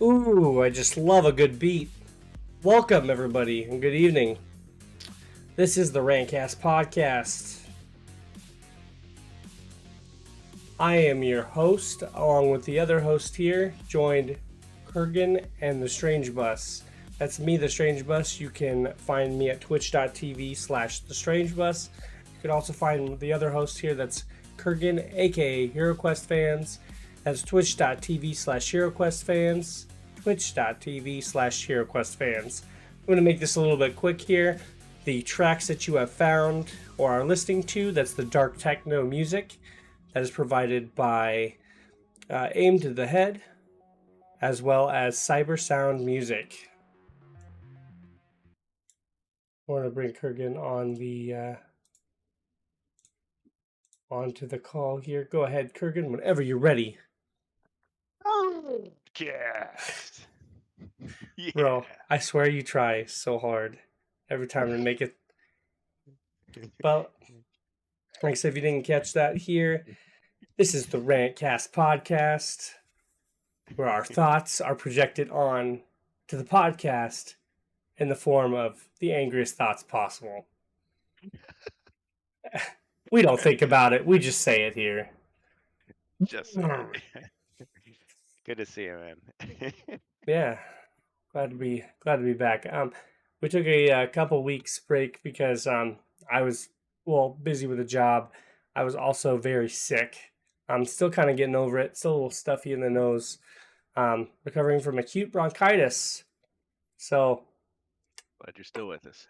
Ooh, I just love a good beat. Welcome, everybody, and good evening. This is the TheRantCastPodcast. I am your host, along with the other host here, joined Kurgan and the Strange Bus. That's me, the Strange Bus. You can find me at twitch.tv/thestrangebus. You can also find the other host here, that's Kurgan, aka HeroQuest fans. That's twitch.tv/HeroQuest fans. Twitch.tv/HeroQuest fans. I'm going to make this a little bit quick here. The tracks that you have found or are listening to, that's the dark techno music that is provided by Aim to the Head, as well as Cyber Sound Music. I want to bring Kurgan on the onto the call here. Go ahead, Kurgan, whenever you're ready. Oh, yes. Yeah. Bro, I swear you try so hard every time to make it. But like I said, if you didn't catch that here, this is the Rantcast podcast, where our thoughts are projected on to the podcast in the form of the angriest thoughts possible. We don't think about it, we just say it here. Just good to see you, man. Yeah, glad to be back. We took a couple weeks break because I was busy with a job. I was also very sick. I'm still kind of getting over it. Still a little stuffy in the nose. Recovering from acute bronchitis. So, Glad you're still with us.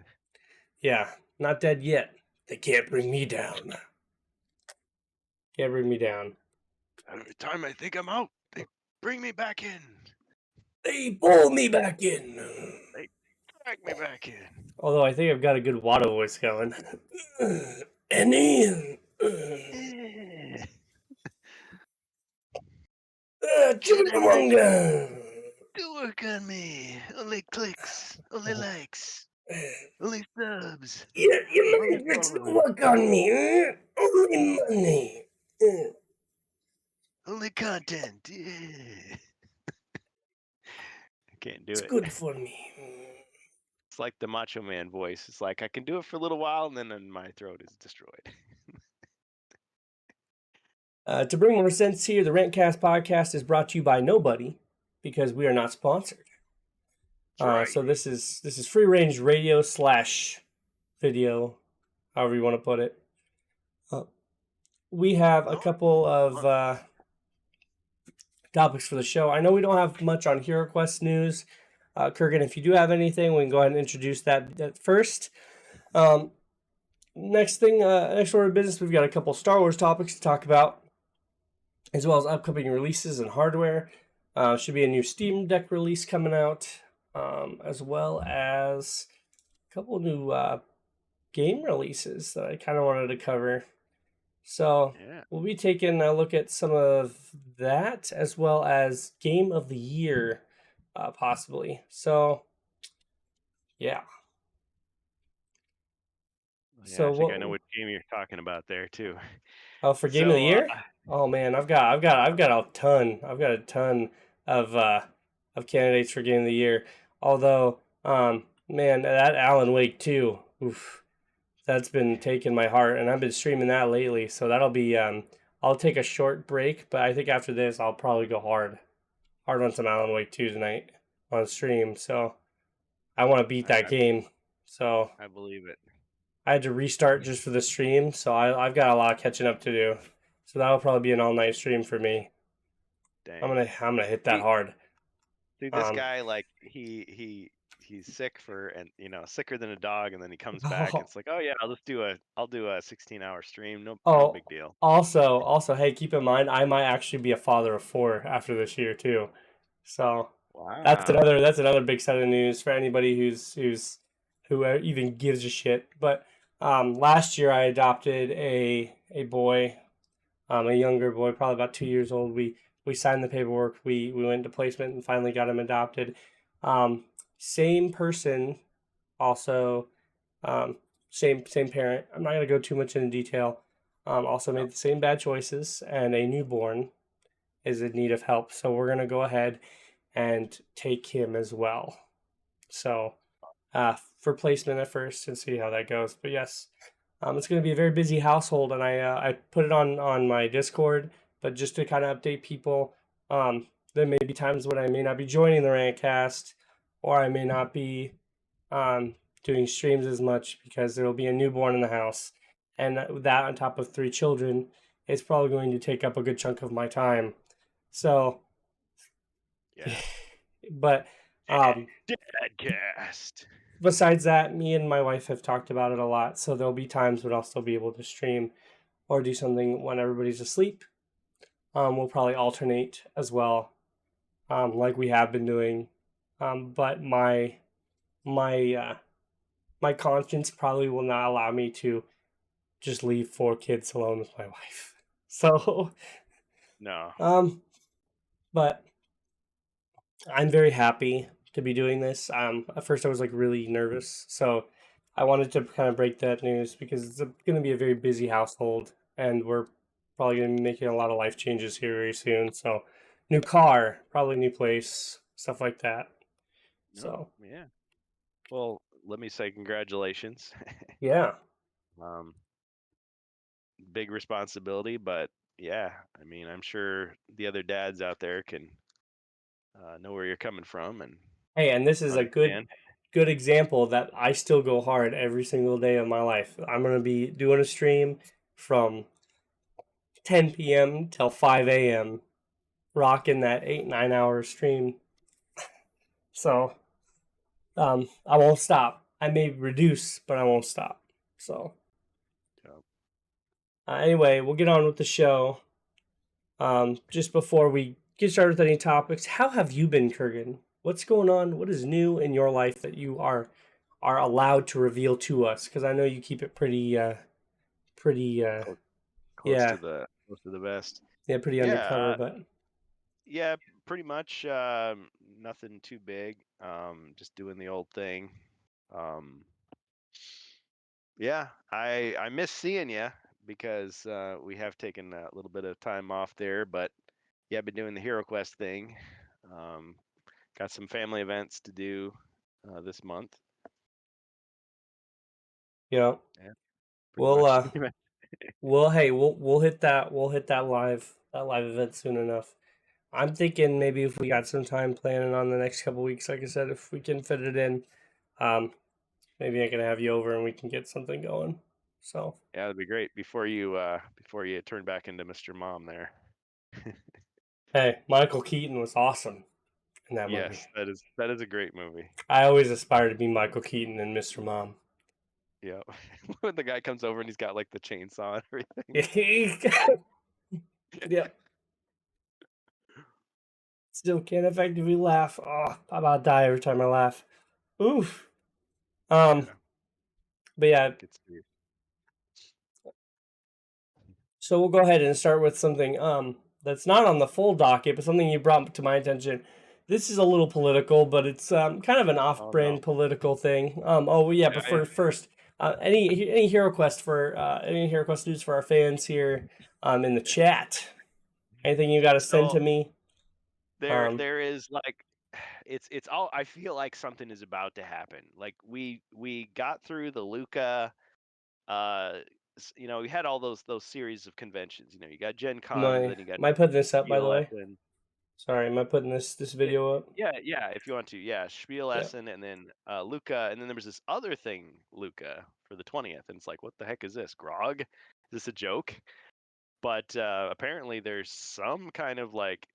yeah, not dead yet. They can't bring me down. Can't bring me down. Every time I think I'm out, they bring me back in. They pull me back in. They drag me back in. Although I think I've got a good Watto voice going. Annie. Chugga. Do work on me. Only clicks. Only likes. Only subs. Yeah, your money tricks don't work on me. Only money. Only content. Yeah. I can't do It's it. good for me. It's like the Macho Man voice. It's like I can do it for a little while, and then my throat is destroyed. To bring more sense here, the Rentcast podcast is brought to you by nobody because we are not sponsored. Right. So this is free range radio / video, however you want to put it. We have a couple of topics for the show. I know we don't have much on HeroQuest news. Kurgan, if you do have anything, we can go ahead and introduce that first. Next order of business, we've got a couple Star Wars topics to talk about, as well as upcoming releases and hardware. Should be a new Steam Deck release coming out, as well as a couple new game releases that I kind of wanted to cover. So we'll be taking a look at some of that, as well as Game of the Year, possibly. So, yeah. Yeah, I think I know what game you're talking about there too. Oh, for Game of the Year? Oh man, I've got a ton. I've got a ton of candidates for Game of the Year. Although, man, that Alan Wake 2, oof, that's been taking my heart, and I've been streaming that lately. So that'll be I'll take a short break, but I think after this I'll probably go hard on some Alan Wake 2 tonight on stream. So I want to beat that game. So I believe it. I had to restart just for the stream, so I've got a lot of catching up to do. So that'll probably be an all-night stream for me. Dang. I'm gonna hit that hard. Dude, this guy, like, he's sick sicker than a dog, and then he comes back. It's like, oh yeah, I'll do a 16-hour stream. No big deal. Also, hey, keep in mind I might actually be a father of 4 after this year too. So wow. that's another big set of news for anybody who even gives a shit. But last year I adopted a boy, a younger boy, probably about 2 years old. We signed the paperwork. We went to placement and finally got him adopted. Same person, also same parent. I'm not gonna go too much into detail. Also made the same bad choices, and a newborn is in need of help. So we're gonna go ahead and take him as well. So for placement at first and see how that goes. But yes, it's going to be a very busy household, and I put it on my Discord, but just to kind of update people, there may be times when I may not be joining the Rantcast, or I may not be doing streams as much because there will be a newborn in the house, and that on top of 3 children, it's probably going to take up a good chunk of my time. So, Yeah. but Dadcast. besides that, me and my wife have talked about it a lot, so there'll be times when I'll still be able to stream or do something when everybody's asleep. We'll probably alternate as well, like we have been doing. But my my conscience probably will not allow me to just leave 4 kids alone with my wife. So, No. But I'm very happy to be doing this. At first I was like really nervous, so I wanted to kind of break that news because it's going to be a very busy household, and we're probably going to be making a lot of life changes here very soon. So, new car, probably new place, stuff like that. No. So, Yeah. Well, let me say congratulations. yeah. Big responsibility, but yeah, I mean, I'm sure the other dads out there can know where you're coming from and Hey, and this is a understand. good example that I still go hard every single day of my life. I'm going to be doing a stream from 10 p.m. till 5 a.m. rocking that 8-9 hour stream. So I won't stop. I may reduce, but I won't stop. So anyway, we'll get on with the show. Just before we get started with any topics, how have you been, Kurgan? What's going on? What is new in your life that you are allowed to reveal to us? Because I know you keep it pretty close yeah to the vest. pretty undercover, Yeah, but yeah, pretty much nothing too big. Just doing the old thing. Um, yeah, I miss seeing you because we have taken a little bit of time off there, but yeah, I've been doing the HeroQuest thing. Um, got some family events to do this month. yeah, Yeah, pretty we'll much. we'll hit that live event soon enough. I'm thinking maybe if we got some time planning on the next couple weeks, like I said, if we can fit it in, um, maybe I can have you over and we can get something going. So Yeah, that'd be great before you turn back into Mr. Mom there. hey, Michael Keaton was awesome in that movie. Yes, that is a great movie. I always aspire to be Michael Keaton and Mr. Mom. Yeah. When the guy comes over and he's got like the chainsaw and Yep. Still can't effectively laugh. Oh, I'm about to die every time I laugh. Oof. Um, everything. but yeah, Gets weird. so we'll go ahead and start with something that's not on the full docket, but something you brought to my attention. This is a little political, but it's kind of an Oh no. off-brand political thing. Oh yeah, but Yeah, first, any HeroQuest news for our fans here in the chat? Anything you got to send so to me? there is like it's all I feel like something is about to happen. Like we got through the Luca uh we had all those series of conventions. You got Gen Con, then you got Am I putting this up by the Spiel way? Essen. Sorry, am I putting this Yeah, video up? yeah, if you want to. Yeah, Spiel Yeah. Essen and then Luca, and then there was this other thing, Luca, for the 20th, and it's like, what the heck is this? Grog? Is this a joke? But apparently there's some kind of like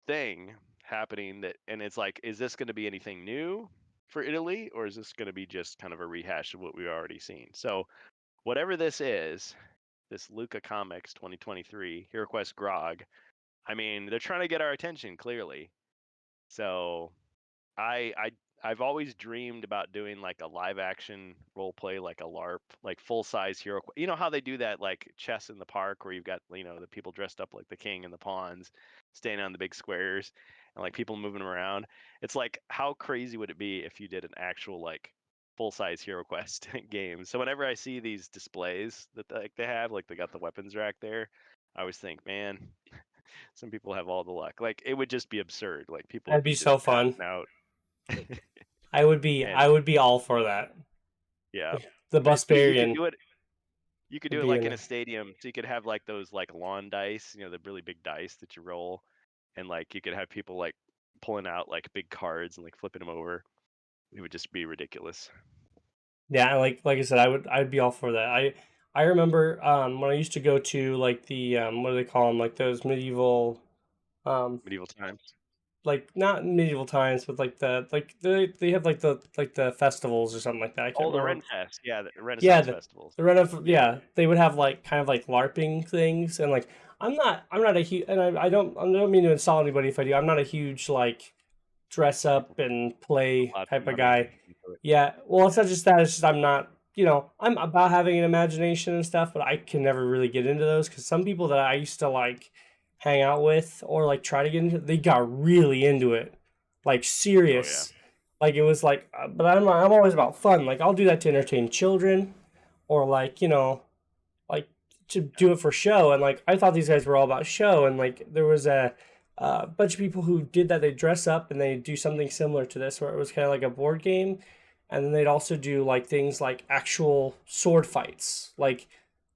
thing happening and it's like, is this going to be anything new for Italy, or is this going to be just kind of a rehash of what we've already seen? So whatever this is, this Luca Comics 2023 HeroQuest Grog, I mean, they're trying to get our attention clearly. So I I I've always dreamed about doing like a live action role play, like a LARP, like full size hero. You know how they do that like chess in the park where you've got the people dressed up like the king and the pawns, standing on the big squares, and like people moving around. It's like how crazy would it be if you did an actual like full size Hero Quest game? So whenever I see these displays that like they have, like they got the weapons rack there, I always think, man, Some people have all the luck. Like it would just be absurd. Like people That'd would be be so just fun. passing out. I And would be all for that. yeah, The but you could Bustarian do it. You could would do it be like in in a there. stadium. So you could have like those like lawn dice, the really big dice that you roll, and like you could have people like pulling out like big cards and like flipping them over. It would just be ridiculous. Yeah, like I said, I'd be all for that. I remember when I used to go to like the what do they call them, like those medieval um Medieval times. like not medieval times, but like they have like the festivals or something like that. I can't Oh, the remember. Ren Fest. Yeah, the Yeah, Renaissance festivals. the run of Yeah. yeah, they would have like kind of like LARPing things, and like I'm not a huge, and I don't mean to insult anybody if I do. I'm not a huge like dress People up and play lots of type of money guy. into it. Yeah, well, it's not just that. It's just I'm not. I'm about having an imagination and stuff, but I can never really get into those because some people that I used to like hang out with or like try to get into, they got really into it, like Oh yeah. serious. Like it was like, but I'm always about fun. Like I'll do that to entertain children, or like like to do it for show. And like I thought these guys were all about show, and like there was a bunch of people who did that. They dress up and they do something similar to this, where it was kind of like a board game, and then they'd also do like things like actual sword fights. Like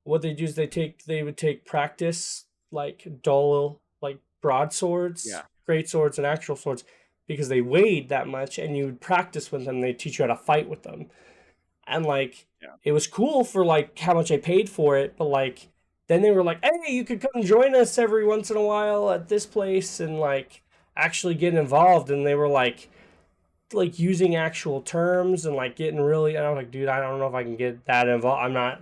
what they do is they would take practice like dull like broadswords, Yeah. great swords, and actual swords because they weighed that much, and you would practice with them. They teach you how to fight with them, and like Yeah. it was cool for like how much I paid for it, but like then they were like, "Hey, you could come join us every once in a while at this place and like actually get involved." And they were like using actual terms and like getting really. And I was like, "Dude, I don't know if I can get that involved. I'm not,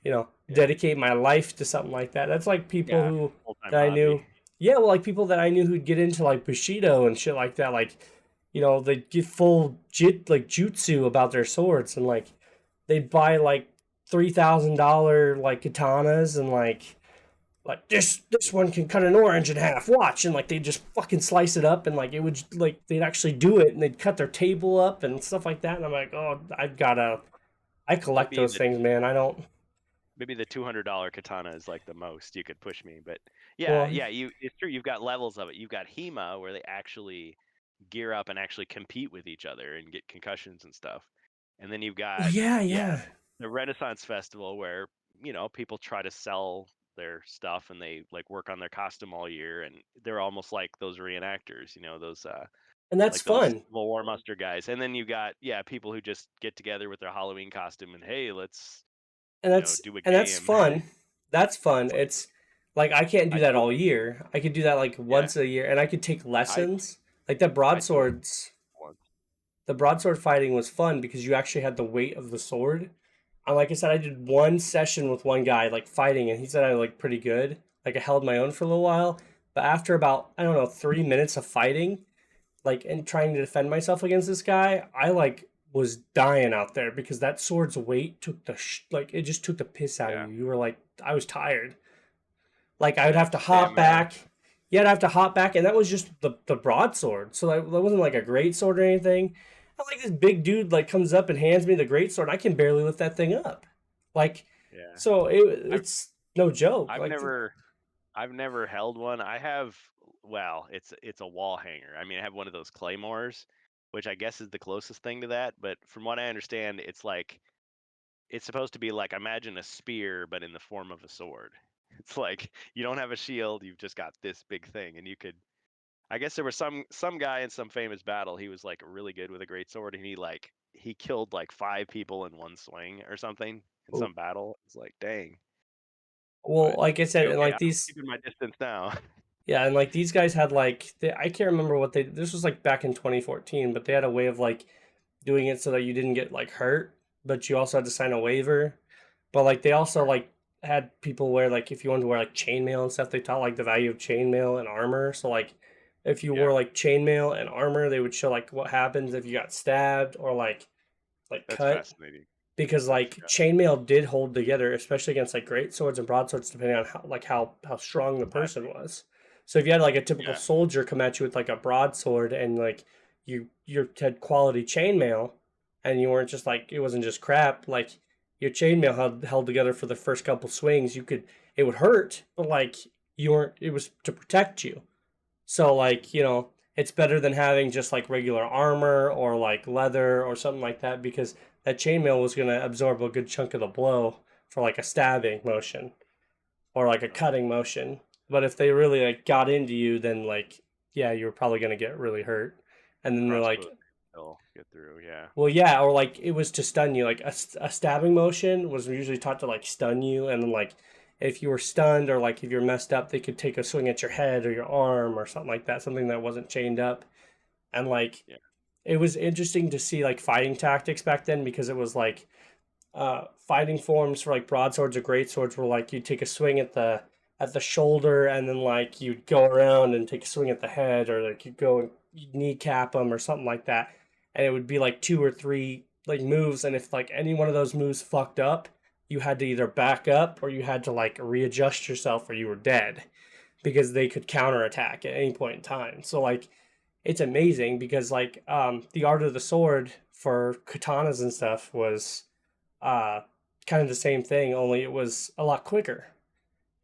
Yeah. dedicate my life to something like that." That's like people Yeah. who Full time that I hobby. knew. Yeah, well, like people that I knew who'd get into like Bushido and shit like that. Like, they'd get full jutsu about their swords, and like they'd buy like $3,000 like katanas, and like this one can cut an orange in half. Watch, and like they just fucking slice it up, and like it would like they'd actually do it, and they'd cut their table up and stuff like that. And I'm like, oh, I collect Maybe those the things, man. I don't. maybe the $200 katana is like the most you could push me, but yeah, Well, yeah, it's true. You've got levels of it. You've got HEMA where they actually gear up and actually compete with each other and get concussions and stuff. And then you've got yeah, yeah, yeah. the Renaissance Festival where, people try to sell their stuff and they like work on their costume all year and they're almost like those reenactors, those And that's like those fun. Civil War muster guys. And then you got people who just get together with their Halloween costume and hey, let's, And that's do a and that's game. fun. That's fun. It's like It's like I can't do I'd that do it. all year. I could do that like Yeah. once a year, and I could take I lessons. Like that I'd do it broadswords. once. The broadsword fighting was fun because you actually had the weight of the sword. And like I said, I did one session with one guy like fighting, and he said I like pretty good. Like I held my own for a little while, but after about I don't know 3 minutes of fighting, like and trying to defend myself against this guy, I like was dying out there because that sword's weight took like it just took the piss out of Yeah. you. You were like I was tired. Like I would Yeah. have to Damn hop man. back. Yeah, I'd have to hop back, and that was just the broadsword. So that wasn't like a great sword or anything. And like this big dude like comes up and hands me the great sword. I can barely lift that thing up. Like, Yeah. so I've it's no joke. I've Like, never I've never held one. I have well, it's a wall hanger. I mean, I have one of those claymores, which I guess is the closest thing to that, but from what I understand, it's supposed to be like imagine a spear but in the form of a sword. It's like you don't have a shield, you've just got this big thing and you could I guess there was some guy in some famous battle, he was like really good with a great sword and he killed like 5 people in one swing or something in some battle. It's like, dang. well, But like I it's like, said, and okay, like I'm these, keeping my distance now. yeah, and like these guys had like, I can't remember what they. This was like back in 2014, but they had a way of like doing it so that you didn't get like hurt, but you also had to sign a waiver. But like they also like had people wear like if you wanted to wear like chainmail and stuff, they taught like the value of chainmail and armor. So like if you Yeah, wore like chainmail and armor, they would show like what happens if you got stabbed or like that's cut, fascinating. because I like forgot. chainmail did hold together, especially against like great swords and broadswords, depending on how strong the I person see. was. So if you had like a typical Yeah, soldier come at you with like a broadsword and like you had quality chainmail, and you weren't just like it wasn't just crap, like your chainmail held together for the first couple swings, it would hurt, but like you weren't. It was to protect you. So like, it's better than having just like regular armor or like leather or something like that, because that chainmail was gonna absorb a good chunk of the blow for like a stabbing motion or like a cutting motion. But if they really like got into you, then like, yeah, you were probably gonna get really hurt. And then they're Crossbow like, still get through. Yeah. well, yeah, or like it was to stun you. Like a stabbing motion was usually taught to like stun you, and then like if you were stunned or like if you're messed up, they could take a swing at your head or your arm or something like that, something that wasn't chained up. And like Yeah. it was interesting to see like fighting tactics back then, because it was like fighting forms for like broadswords or greatswords were like you'd take a swing at the shoulder, and then like you'd go around and take a swing at the head, or like you'd go and you'd kneecap them or something like that, and it would be like two or three like moves, and if like any one of those moves fucked up, you had to either back up or you had to like readjust yourself or you were dead, because they could counterattack at any point in time. So like it's amazing, because like the art of the sword for katanas and stuff was uh kind of the same thing, only it was a lot quicker.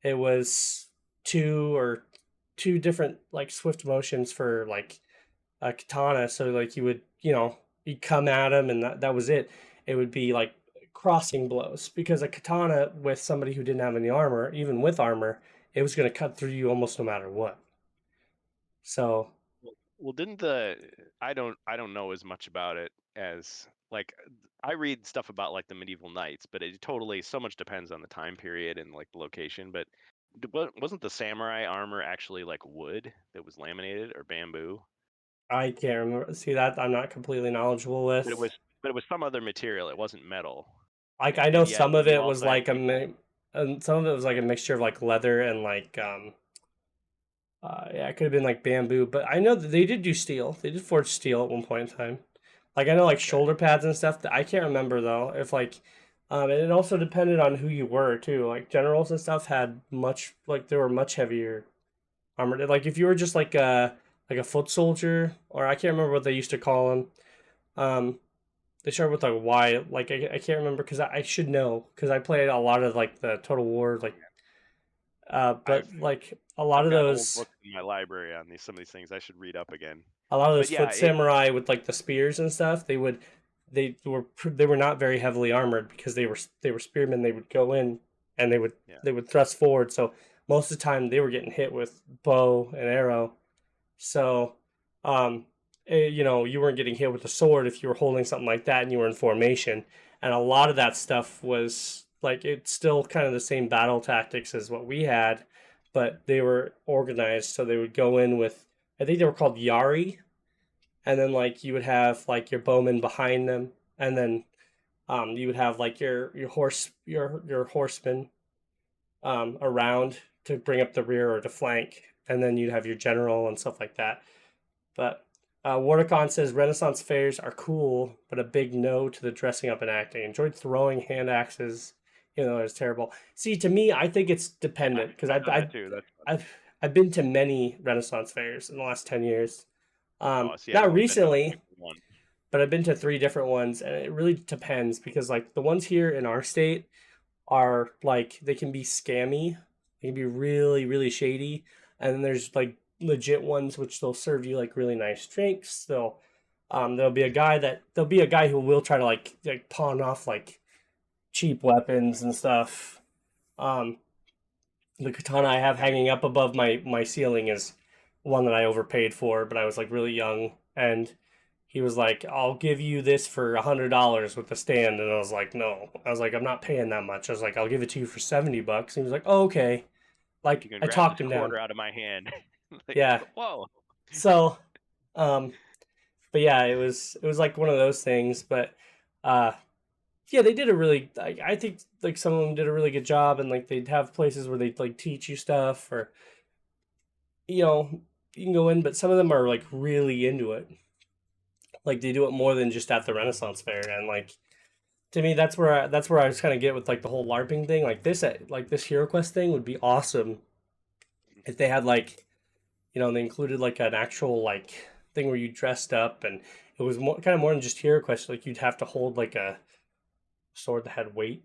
It was two different like swift motions for like a katana. So like you would, you'd come at him, and that was it. It would be like crossing blows, because a katana with somebody who didn't have any armor, even with armor, it was going to cut through you almost no matter what. So Well, didn't I don't know as much about it as like I read stuff about like the medieval knights, but it totally so much depends on the time period and like the location. But wasn't the samurai armor actually like wood that was laminated or bamboo? I can't remember. See, that I'm not completely knowledgeable But it with. was but it was some other material. It wasn't metal. Like I know And yet some of you it also was had like people. and some of it was like a mixture of like leather and like yeah, it could have been like bamboo, but I know that they did do steel. They did forge steel at one point in time. Like I know like Okay. shoulder pads and stuff. That I can't remember though. If like, and it also depended on who you were too. Like generals and stuff had much like they were much heavier armored. Like if you were just like a foot soldier, or I can't remember what they used to call them. Um, they start with like Y. Like I can't remember, because I should know, because I played a lot of like the Total War like. I've But like a lot I've of got old those books in my library on some of these things. I should read up again. But yeah, foot samurai with like the spears and stuff, they were not very heavily armored, because they were spearmen. They would go in and yeah. they would thrust forward. So most of the time they were getting hit with bow and arrow. So you weren't getting hit with a sword if you were holding something like that and you were in formation. And a lot of that stuff was like it's still kind of the same battle tactics as what we had, but they were organized. So they would go in with, I think they were called Yari, and then like you would have like your bowmen behind them, and then you would have like your horsemen around to bring up the rear or to flank, and then you'd have your general and stuff like that. But Wardicon says Renaissance fairs are cool, but a big no to the dressing up and acting. Enjoyed throwing hand axes, it's terrible. See, to me, I think it's dependent, because I've done that too. That's fun. I've been to many Renaissance fairs in the last 10 years. Oh, see, I've Not only been to recently, like one. but I've been to three different ones, and it really depends, because like the ones here in our state are like they can be scammy, they can be really really shady, and then there's like legit ones which they'll serve you like really nice drinks. There'll be a guy who will try to like pawn off like cheap weapons and stuff. Um, the katana I have hanging up above my ceiling is one that I overpaid for, but I was like really young, and he was like, "I'll give you this for $100 with the stand," and I was like, "No." I was like, "I'm not paying that much." I was like, "I'll give it to you for $70." He was like, "Oh, okay." You Like can I grab talked this him down. quarter out of my hand. Like, Yeah. whoa. So, um, but yeah, it was like one of those things. But uh, yeah, they did a really. I think like some of them did a really good job, and like they'd have places where they'd like teach you stuff, or you know you can go in, but some of them are like really into it. Like they do it more than just at the Renaissance Fair, and like to me that's where I was kind of get with like the whole LARPing thing. Like this HeroQuest thing would be awesome if they had like they included like an actual like thing where you dressed up, and it was more than just HeroQuest. Like you'd have to hold like a sword that had weight.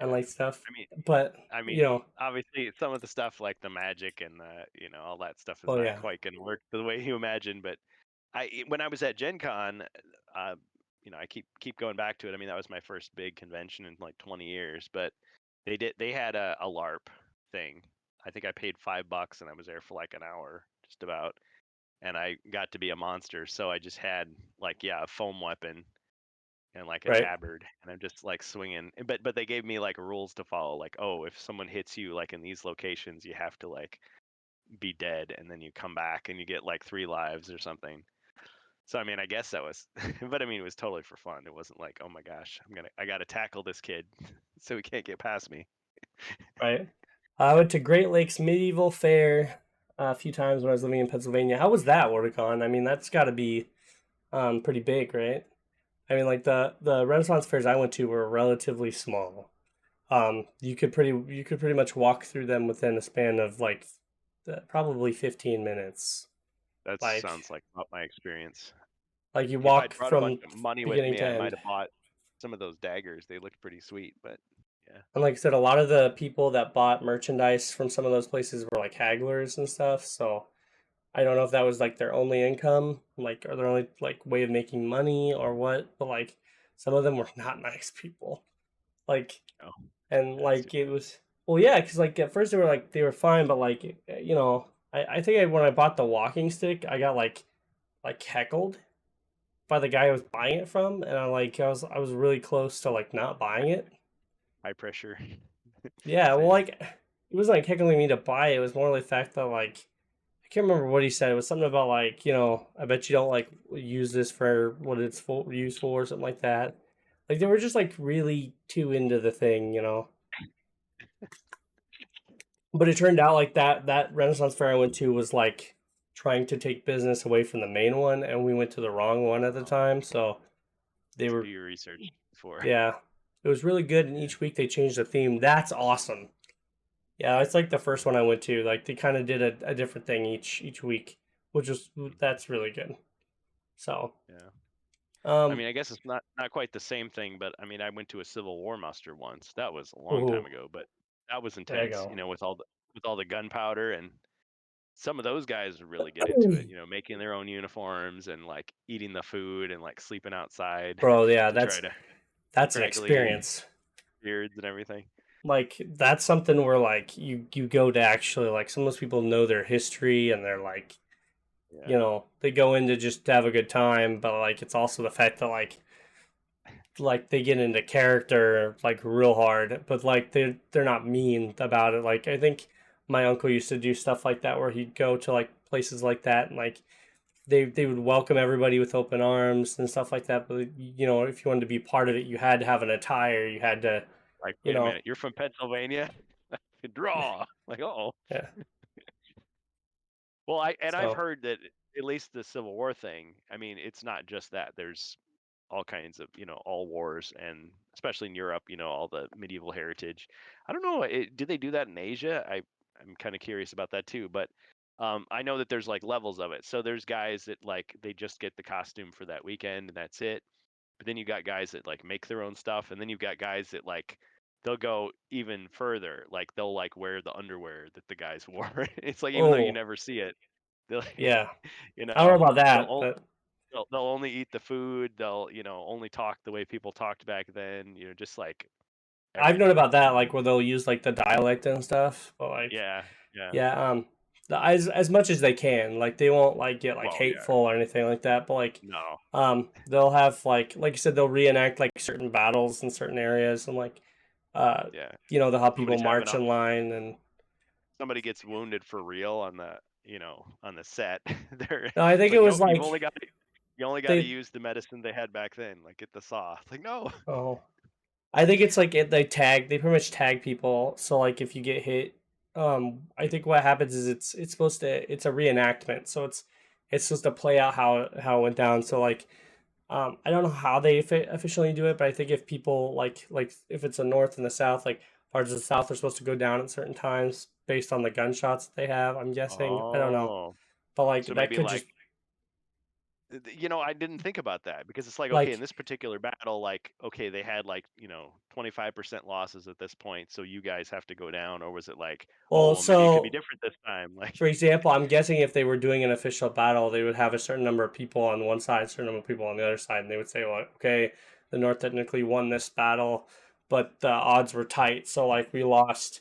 and Yeah. like stuff. I mean, But I mean, you know, obviously, some of the stuff like the magic and the, all that stuff is oh not yeah, quite going to work the way you imagine. But when I was at Gen Con, uh, I keep going back to it. I mean, that was my first big convention in like 20 years. But they had a LARP thing. I think I paid $5 and I was there for like an hour, just about. And I got to be a monster, so I just had like, yeah, a foam weapon and like a right, tabard, and I'm just like swinging. But they gave me like rules to follow, like, oh, if someone hits you like in these locations, you have to like be dead, and then you come back and you get like 3 lives or something. So I mean, I guess that was, but I mean, it was totally for fun. It wasn't like, oh my gosh, I gotta tackle this kid, so he can't get past me. right. I went to Great Lakes Medieval Fair a few times when I was living in Pennsylvania. How was that, WorldCon? I mean, that's got to be pretty big, right? I mean, like the Renaissance fairs I went to were relatively small. You could pretty much walk through them within a span of like probably 15 minutes. That Like sounds like not my experience. like you If I'd walk brought a bunch from of money with beginning me, to I might end. have bought some of those daggers. They looked pretty sweet, but yeah. And like I said, a lot of the people that bought merchandise from some of those places were like hagglers and stuff. So I don't know if that was like their only income, like or their only like way of making money or what. But like some of them were not nice people. Like Oh, and that's too like it bad. was well, yeah, because like at first they were fine, but like I think when I bought the walking stick, I got like heckled by the guy I was buying it from, and I was really close to like not buying it. High pressure. Yeah, well, Same. like it wasn't like heckling me to buy it. It was more the fact that like I can't remember what he said. It was something about like I bet you don't like use this for what it's used for, or something like that. Like they were just like really too into the thing. But it turned out like that Renaissance fair I went to was like trying to take business away from the main one, and we went to the wrong one at the Oh, time. So they so do were, your research before. yeah, it was really good. And Yeah. each week they changed the theme. That's awesome. Yeah, it's like the first one I went to. Like they kind of did a different thing each week, which was Hmm. that's really good. So, Yeah. I um, mean, I guess it's not quite the same thing, but I mean, I went to a Civil War muster once. That was a long ooh, time ago, but that was there you intense. go. With all the gunpowder, and some of those guys would really get into it. Making their own uniforms and like eating the food and like sleeping outside Bro, yeah, to try that's to that's an scraggly experience. beards and everything. Like that's something where like you go to actually like some of those people know their history and they're like Yeah. they go in to just have a good time, but like it's also the fact that like they get into character like real hard, but like they're not mean about it. Like I think my uncle used to do stuff like that where he'd go to like places like that and like they would welcome everybody with open arms and stuff like that. But if you wanted to be part of it, you had to have an attire. You had to, Like, you wait a know, minute, you're from Pennsylvania? Draw. Like, oh. yeah. Well, I've So, heard that at least the Civil War thing. I mean, it's not just that. There's all kinds of all wars, and especially in Europe, all the medieval heritage. I don't know. Do they do that in Asia? I'm kind of curious about that too. But I know that there's like levels of it. So there's guys that like they just get the costume for that weekend and that's it. But then you got guys that like make their own stuff, and then you've got guys that like they'll go even further. Like they'll like wear the underwear that the guys wore. It's like even though you oh never see it, they'll yeah, you I don't know know about they'll that, o- but they'll only eat the food. They'll only talk the way people talked back then. Just like I've known everything. about that, like where they'll use like the dialect and stuff. But like, Yeah, yeah. yeah, as much as they can, like they won't like get like Well, yeah. hateful or anything like that. But like, No. they'll have like you said, they'll reenact like certain battles in certain areas and like, uh, Yeah. they'll have people Somebody's having march a in line and. somebody gets wounded for real on the on the set. They're No, I it's think it like, was nope, like you only got to they. use the medicine they had back then. Like get the saw. It's like no. Oh, I think it's like they pretty much tag people. So like if you get hit, I think what happens is it's a reenactment. So it's supposed to play out how it went down. So like I don't know how they officially do it, but I think if people like if it's the north and the south, like parts of the south are supposed to go down at certain times based on the gunshots that they have. I'm guessing. I don't know, Oh, but like so that maybe could just I didn't think about that because it's like, okay, in Like, this particular battle, like, okay, they had like, 25% losses at this point, so you guys have to go down, or was it like, oh, well, well, maybe it could be so different this time? Like, for example, I'm guessing if they were doing an official battle, they would have a certain number of people on one side, a certain number of people on the other side, and they would say, well, okay, the North technically won this battle, but the odds were tight, so like we lost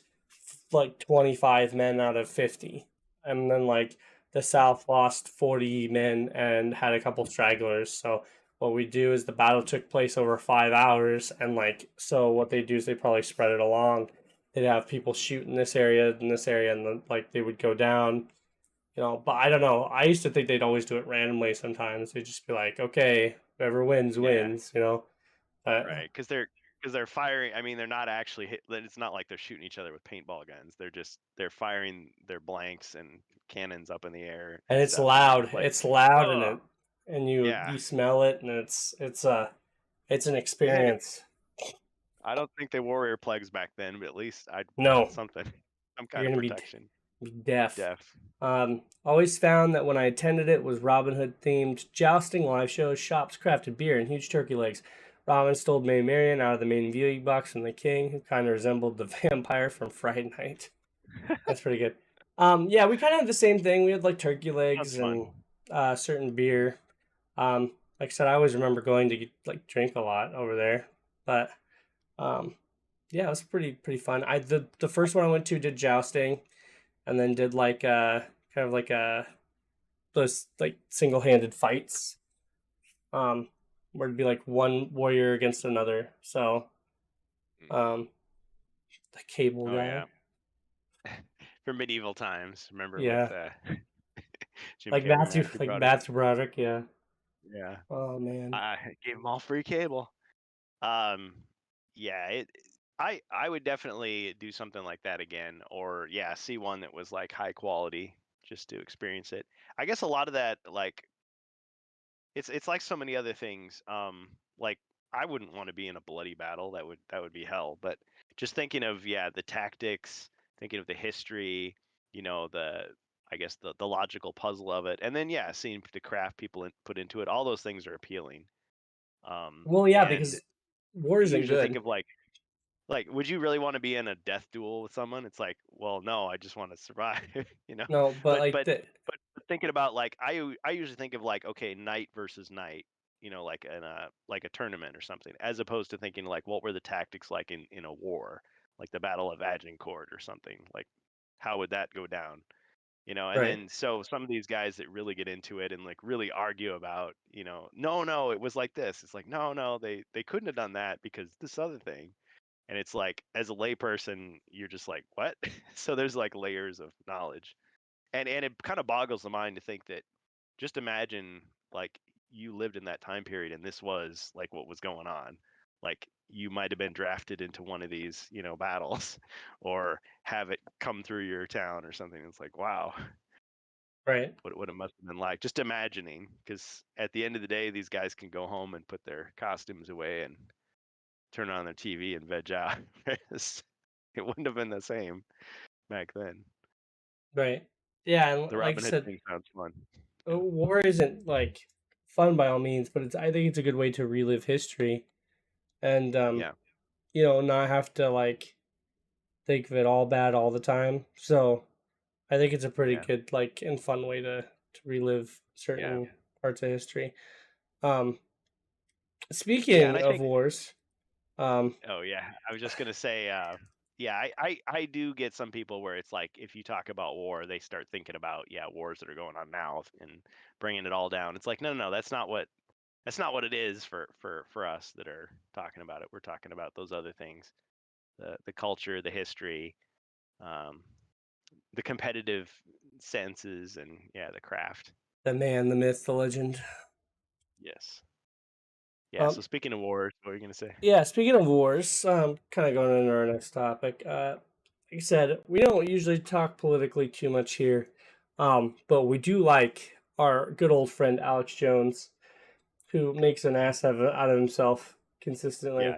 like 25 men out of 50, and then like the South lost 40 men and had a couple stragglers. So what we do is the battle took place over 5 hours, and like so what they do is they probably spread it along. They'd have people shoot in this area, and then like they would go down. But I don't know. I used to think they'd always do it randomly. Sometimes they'd just be like, okay, whoever wins yeah, wins. But right, because they're firing. I mean, they're not actually hit. It's not like they're shooting each other with paintball guns. They're firing their blanks and cannons up in the air and and it's stuff, and it's loud. just like, It's loud, and oh, you yeah. you smell it, and it's an And experience. I don't think they wore earplugs back then, but at least I'd want No, something, some you're kind of gonna protection. be deaf. Deaf. Always found that when I attended it was Robin Hood themed jousting, live shows, shops, crafted beer, and huge turkey legs. Robin stole May Marian out of the main viewing box from the king, who kind of resembled the vampire from Friday Night. That's pretty good. Yeah, we kind of had the same thing. We had like turkey Sounds legs fun. and certain beer. Like I said, I always remember going to like drink a lot over there, but um, yeah, it was pretty fun. The first one I went to did jousting, and then did like kind of like those like single handed fights. Um, where it'd be like one warrior against another. So Mm. um, the cable Oh yeah, guy, for medieval times. Remember with yeah, Jim Carrey, Matthew Like Broderick. Matthew Broderick, yeah. Yeah, Oh man, I gave them all free cable. Um, yeah, I would definitely do something like that again, or yeah, see one that was like high quality just to experience it. I guess a lot of that, like, it's like so many other things. Like, I wouldn't want to be in a bloody battle. That would be hell. But just thinking of, yeah, the tactics, thinking of the history, the, I guess, the logical puzzle of it, and then yeah, seeing the craft people put into it. All those things are appealing. well yeah, And because war you isn't usually think good. of like, would you really want to be in a death duel with someone? It's like, well, no, I just want to survive, you know. No, but But like but the but thinking about, like, I usually think of, like, okay, knight versus knight, like in a tournament or something, as opposed to thinking like, what were the tactics like in a war, like the Battle of Agincourt or something. Like, how would that go down? And right, then so some of these guys that really get into it and like really argue about, no, it was like this. It's like, no, they couldn't have done that because this other thing. And it's like, as a layperson, you're just like, what? So there's like layers of knowledge, and it kind of boggles the mind to think that, just imagine, like, you lived in that time period and this was like what was going on. Like, you might have been drafted into one of these, battles, or have it come through your town or something. It's like, wow, right, what it must have been like. Just imagining, because at the end of the day, these guys can go home and put their costumes away and turn on their TV and veg out. It wouldn't have been the same back then. right. Yeah, and The like I Robin Hood said, thing sounds fun. Yeah. war isn't like fun by all means, but I think it's a good way to relive history and Yeah. not have to like think of it all bad all the time. So I think it's a pretty Yeah. good like and fun way to relive Yeah. certain parts of history. Um, Yeah. And speaking I of think, wars, um, oh yeah, I was just gonna say, yeah, I do get some people where it's like, if you talk about war, they start thinking about, yeah, wars that are going on now and bringing it all down. It's like, no, that's not what it is for us that are talking about it. We're talking about those other things, the culture, the history, um, the competitive senses, and yeah, the craft. the man, the myth, the legend. Yes. Yeah. Um, So speaking of wars, what are you gonna say? yeah, speaking of wars, kind of going into our next topic. Like I said, we don't usually talk politically too much here, but we do like our good old friend Alex Jones, who makes an ass out of himself Yeah. consistently. There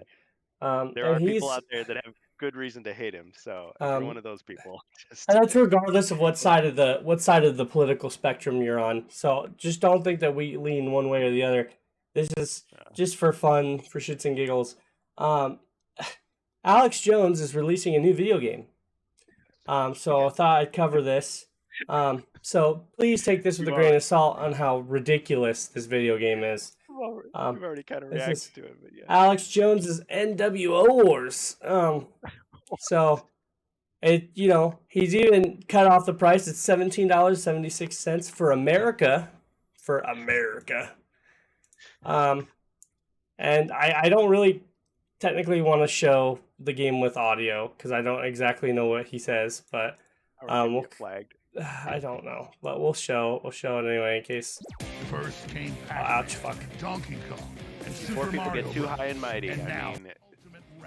And are people he's out there that have good reason to hate him. So if you're one of those people, just and that's regardless of what side of the political spectrum you're on. So just don't think that we lean one way or the other. This is just for fun, for shits and giggles. Um, Alex Jones is releasing a new video game. So I thought I'd cover this. So please take this with a grain of salt on how ridiculous this video game is. You've already kind of This reacted is to it, but yeah. Alex Jones's NWO Wars. So it, he's even cut off the price. It's $17.76 for America. For America. And I don't really technically want to show the game with audio because I don't exactly know what he says, but we'll get flagged. I don't know, but we'll show it anyway in case. First came Ouch! Fuck. Donkey Kong, and Before people get too high and mighty, I mean,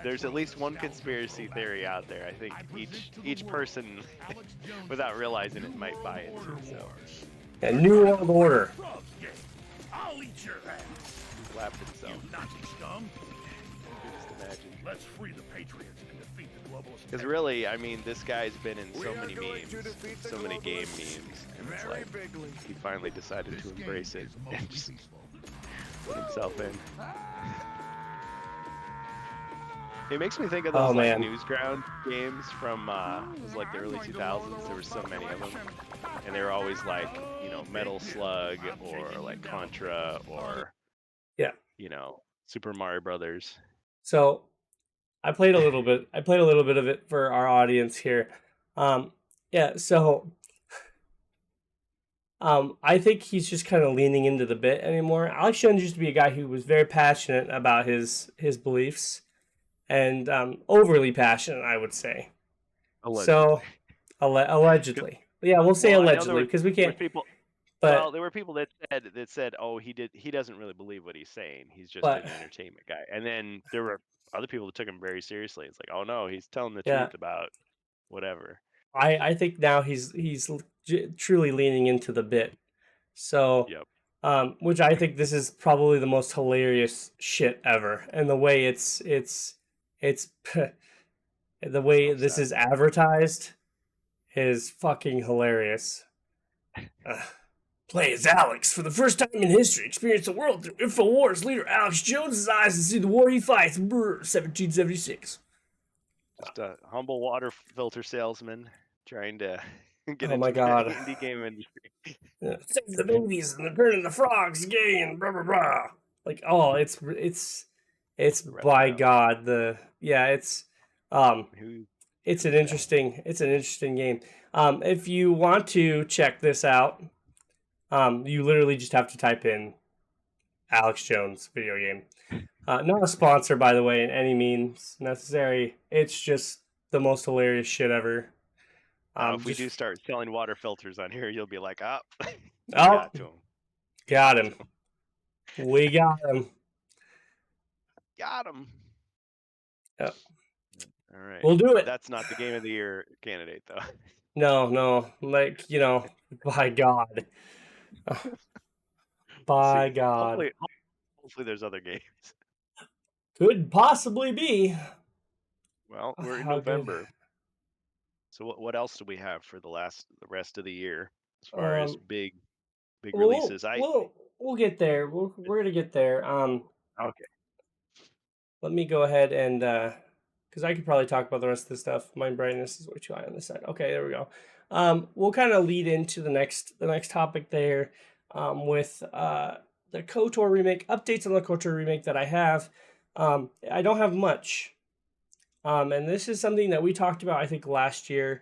there's at least one conspiracy theory out there. I think each person, without realizing it, might buy into. So. A New World Order. I'll eat your ass. He's lapped himself. You Nazi scum. Just imagine. Let's free the Patriots and defeat the globalists. Because really, I mean, this guy's been in so many memes, so many game memes, and it's like he finally decided to embrace it and just put himself in. It makes me think of those like Newsground games from it was like the early 2000s. There were so many of them, and they were always like Metal Slug or like Contra or Super Mario Brothers. So I played a little bit. I played a little bit of it for our audience here. So I think he's just kind of leaning into the bit anymore. Alex Jones used to be a guy who was very passionate about his beliefs. And overly passionate, I would say. Allegedly. So, allegedly, yeah, we'll say allegedly because we can't. There were people that said, oh, he doesn't really believe what he's saying. He's just an entertainment guy. And then there were other people that took him very seriously. It's like, oh no, he's telling the truth about whatever. I think now he's truly leaning into the bit. So, which I think this is probably the most hilarious shit ever, and the way it's the way this is advertised is fucking hilarious. Play as Alex for the first time in history. Experience the world through InfoWars leader Alex Jones' eyes and see the war he fights. 1776. Just a humble water filter salesman trying to get into the indie game industry. Save the babies and turning the frogs gay and blah blah blah. Like, oh, it's by God it's an interesting game. If you want to check this out, you literally just have to type in Alex Jones video game. Not a sponsor, by the way, in any means necessary. It's just the most hilarious shit ever. If we do start selling water filters on here, you'll be like, got him. We got him. Got him. Yep. All right. We'll do it. That's not the game of the year candidate, though. No. Like, by God. By God. Hopefully there's other games. Could possibly be. Well, we're in November. So what else do we have for the rest of the year as far as big releases? We'll get there. We're gonna get there. Okay. Let me go ahead and because I could probably talk about the rest of this stuff. My brightness is way too high on this side. Okay, there we go. We'll kind of lead into the next topic there with the KOTOR remake, updates on the KOTOR remake that I have. I don't have much. And this is something that we talked about, I think, last year.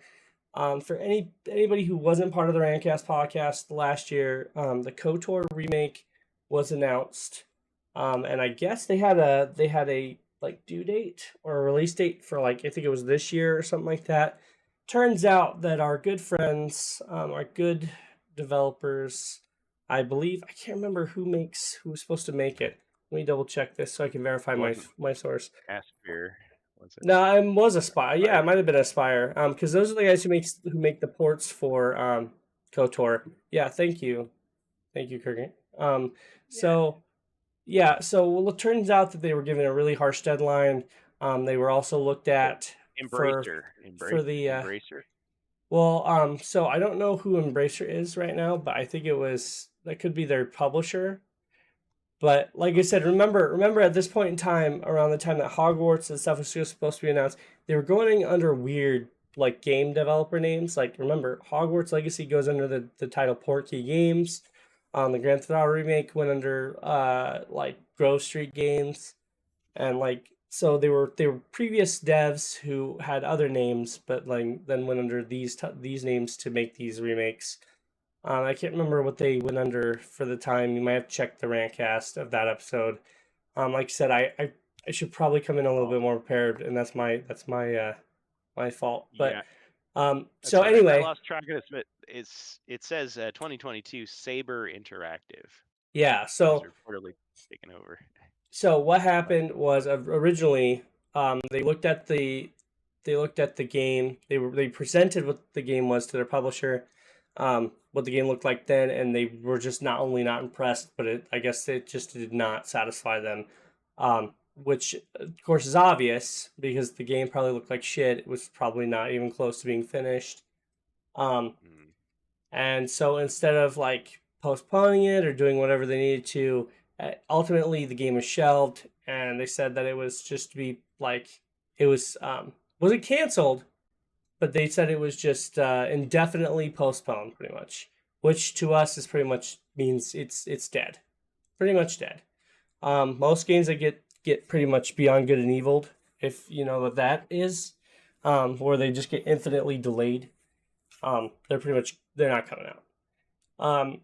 For anybody who wasn't part of the TheRantCastPodcast last year, the KOTOR remake was announced. And I guess they had a like due date or a release date for like, I think it was this year or something like that. Turns out that our good friends, our good developers, I believe, I can't remember who was supposed to make it. Let me double check this so I can verify my source. Aspire. No, it was Aspire. Yeah, it might have been Aspire. Because those are the guys who make the ports for KOTOR. Yeah, thank you, Kurgan. So it turns out that they were given a really harsh deadline. They were also looked at Embracer. for the Embracer. well, so I don't know who Embracer is right now, but I think that could be their publisher. But like I said, remember at this point in time, around the time that Hogwarts and stuff was just supposed to be announced, they were going under weird like game developer names. Like remember, Hogwarts Legacy goes under the title Portkey Games. The Grand Theft Auto remake went under like Grove Street Games, and like so they were previous devs who had other names, but like then went under these names to make these remakes. I can't remember what they went under for the time. You might have to check the rantcast of that episode. Like I said, I should probably come in a little bit more prepared, and that's my fault. But Yeah. so That's all right. I anyway, lost track of this, but it says 2022 Saber Interactive yeah. is So reportedly taken over. So what happened was originally they looked at the game. They presented what the game was to their publisher, what the game looked like then, and they were just not only not impressed, but I guess it just did not satisfy them. Which of course is obvious because the game probably looked like shit. It was probably not even close to being finished. Um, Mm. and so instead of like postponing it or doing whatever they needed to, ultimately the game was shelved, and they said that it was just to be like it wasn't canceled, but they said it was just indefinitely postponed, pretty much, which to us is pretty much means it's dead, pretty much dead. Most games that get pretty much beyond good and eviled, if you know what that is, where they just get infinitely delayed. They're not coming out.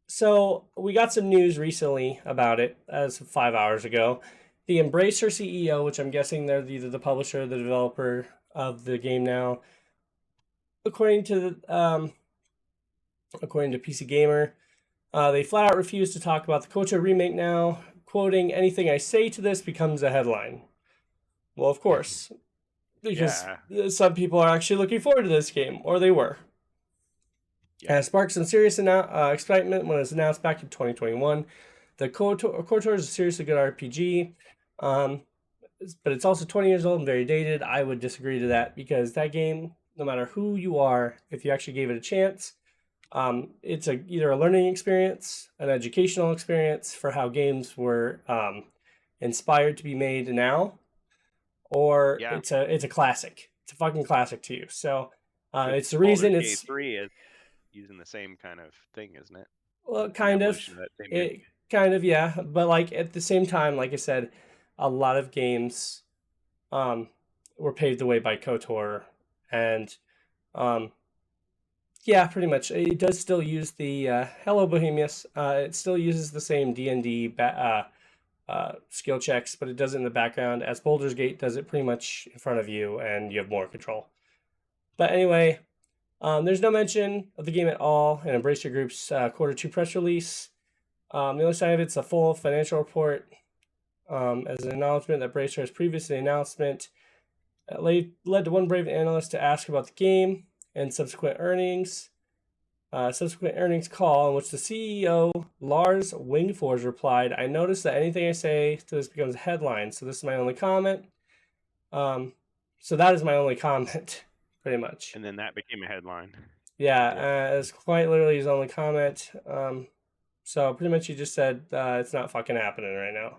So we got some news recently about it, as 5 hours ago. The Embracer CEO, which I'm guessing they're either the publisher or the developer of the game now, according to PC Gamer, they flat out refused to talk about the KOTOR remake now, quoting, "Anything I say to this becomes a headline." Well, of course, because some people are actually looking forward to this game, or they were. Yeah. It sparked some serious excitement when it was announced back in 2021. The KOTOR is a seriously good RPG, but it's also 20 years old and very dated. I would disagree to that because that game, no matter who you are, if you actually gave it a chance, it's either a learning experience, an educational experience for how games were inspired to be made now, or Yeah. it's a classic. It's a fucking classic to you. So it's the Baldur's reason Gate it's 3 is using the same kind of thing, isn't it? well, An kind of. evolution of that same It game. kind of, yeah. But like at the same time, like I said, a lot of games were paved the way by KOTOR, and yeah, pretty much. It does still use the Hello Bohemius. It still uses the same D&D skill checks, but it does it in the background. As Baldur's Gate does it pretty much in front of you, and you have more control. But anyway, there's no mention of the game at all in Embracer Group's Q2 press release. The only sign of it's a full financial report as an acknowledgement that Embracer has previously announcement led to one brave analyst to ask about the game and subsequent earnings. Subsequent earnings call in which the CEO, Lars Wingfors, replied, "I noticed that anything I say to this becomes a headline, so this is my only comment." So that is my only comment, pretty much. And then that became a headline. Yeah, it's quite literally his only comment. So pretty much he just said it's not fucking happening right now.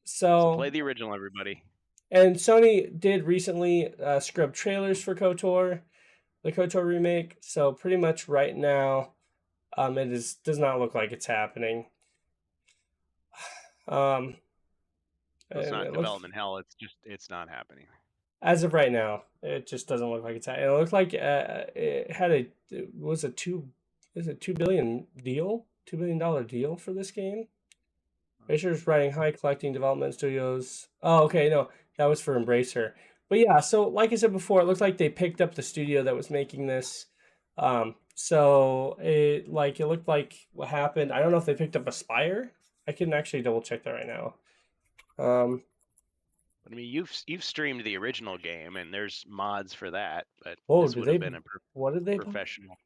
So play the original, everybody. And Sony did recently scrub trailers for KOTOR, the KOTOR remake. So pretty much right now, does not look like it's happening. It's not development hell. It's not happening. As of right now, it just doesn't look like it's happening. It looked like it had a $2 billion deal, $2 billion deal for this game. Embracer's writing high collecting development studios. Oh, okay, no, that was for Embracer. But yeah, so like I said before, it looked like they picked up the studio that was making this. So it looked like what happened. I don't know if they picked up Aspire. I can actually double check that right now. I mean, you've streamed the original game, and there's mods for that. But this would have been what did they professional.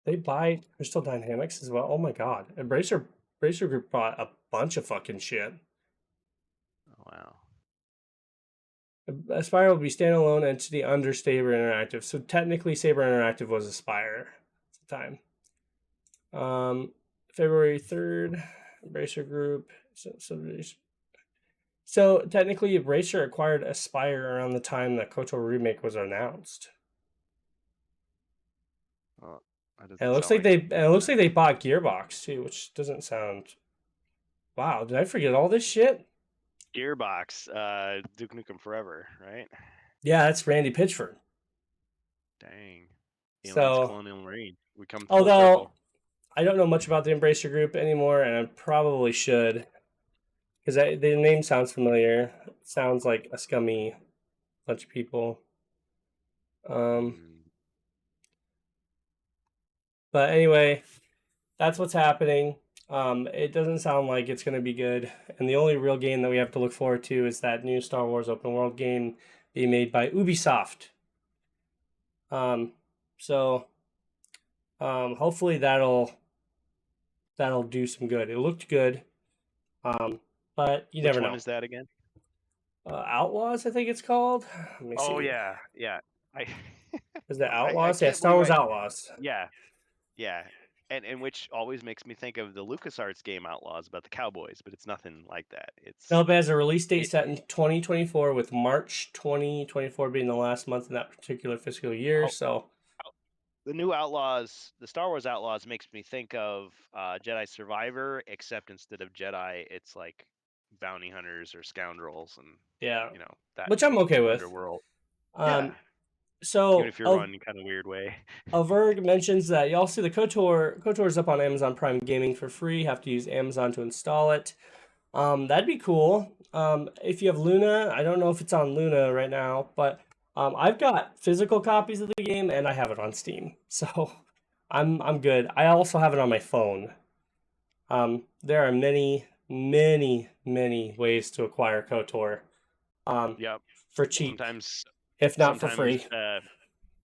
They buy Crystal Dynamics as well. Oh my god, Embracer Group bought a bunch of fucking shit. Oh wow. Aspire will be standalone entity under Saber Interactive. So technically, Saber Interactive was Aspire at the time. February 3rd, Embracer Group. So technically, Embracer acquired Aspire around the time that KOTOR Remake was announced. Well, that doesn't And it looks sound like they bought Gearbox too, which doesn't sound. Wow, did I forget all this shit? Gearbox, Duke Nukem Forever, right? Yeah, that's Randy Pitchford. Dang. Aliens So, Colonial Marine. We come full although circle. I don't know much about the Embracer Group anymore, and I probably should, because the name sounds familiar. It sounds like a scummy bunch of people. But anyway, that's what's happening. It doesn't sound like it's going to be good, and the only real game that we have to look forward to is that new Star Wars open world game being made by Ubisoft. So hopefully that'll do some good. It looked good, but you never know. Which one is that again? Outlaws, I think it's called. Let me see. Oh yeah. I Is it I Outlaws? Yeah, can't Star believe Wars Outlaws. Yeah. And which always makes me think of the LucasArts game Outlaws about the cowboys, but it's nothing like that. Nope, it has a release date set in 2024, with March 2024 being the last month in that particular fiscal year. So the new Outlaws, the Star Wars Outlaws, makes me think of Jedi Survivor, except instead of Jedi, it's like bounty hunters or scoundrels, and yeah, that which I'm okay with. underworld. So even if you're run in kind of weird way. Averg mentions that y'all see the KOTOR's up on Amazon Prime Gaming for free. You have to use Amazon to install it. That'd be cool. If you have Luna, I don't know if it's on Luna right now, but I've got physical copies of the game and I have it on Steam, so I'm good. I also have it on my phone. There are many ways to acquire KOTOR. Yep. For cheap, Sometimes, if not for free.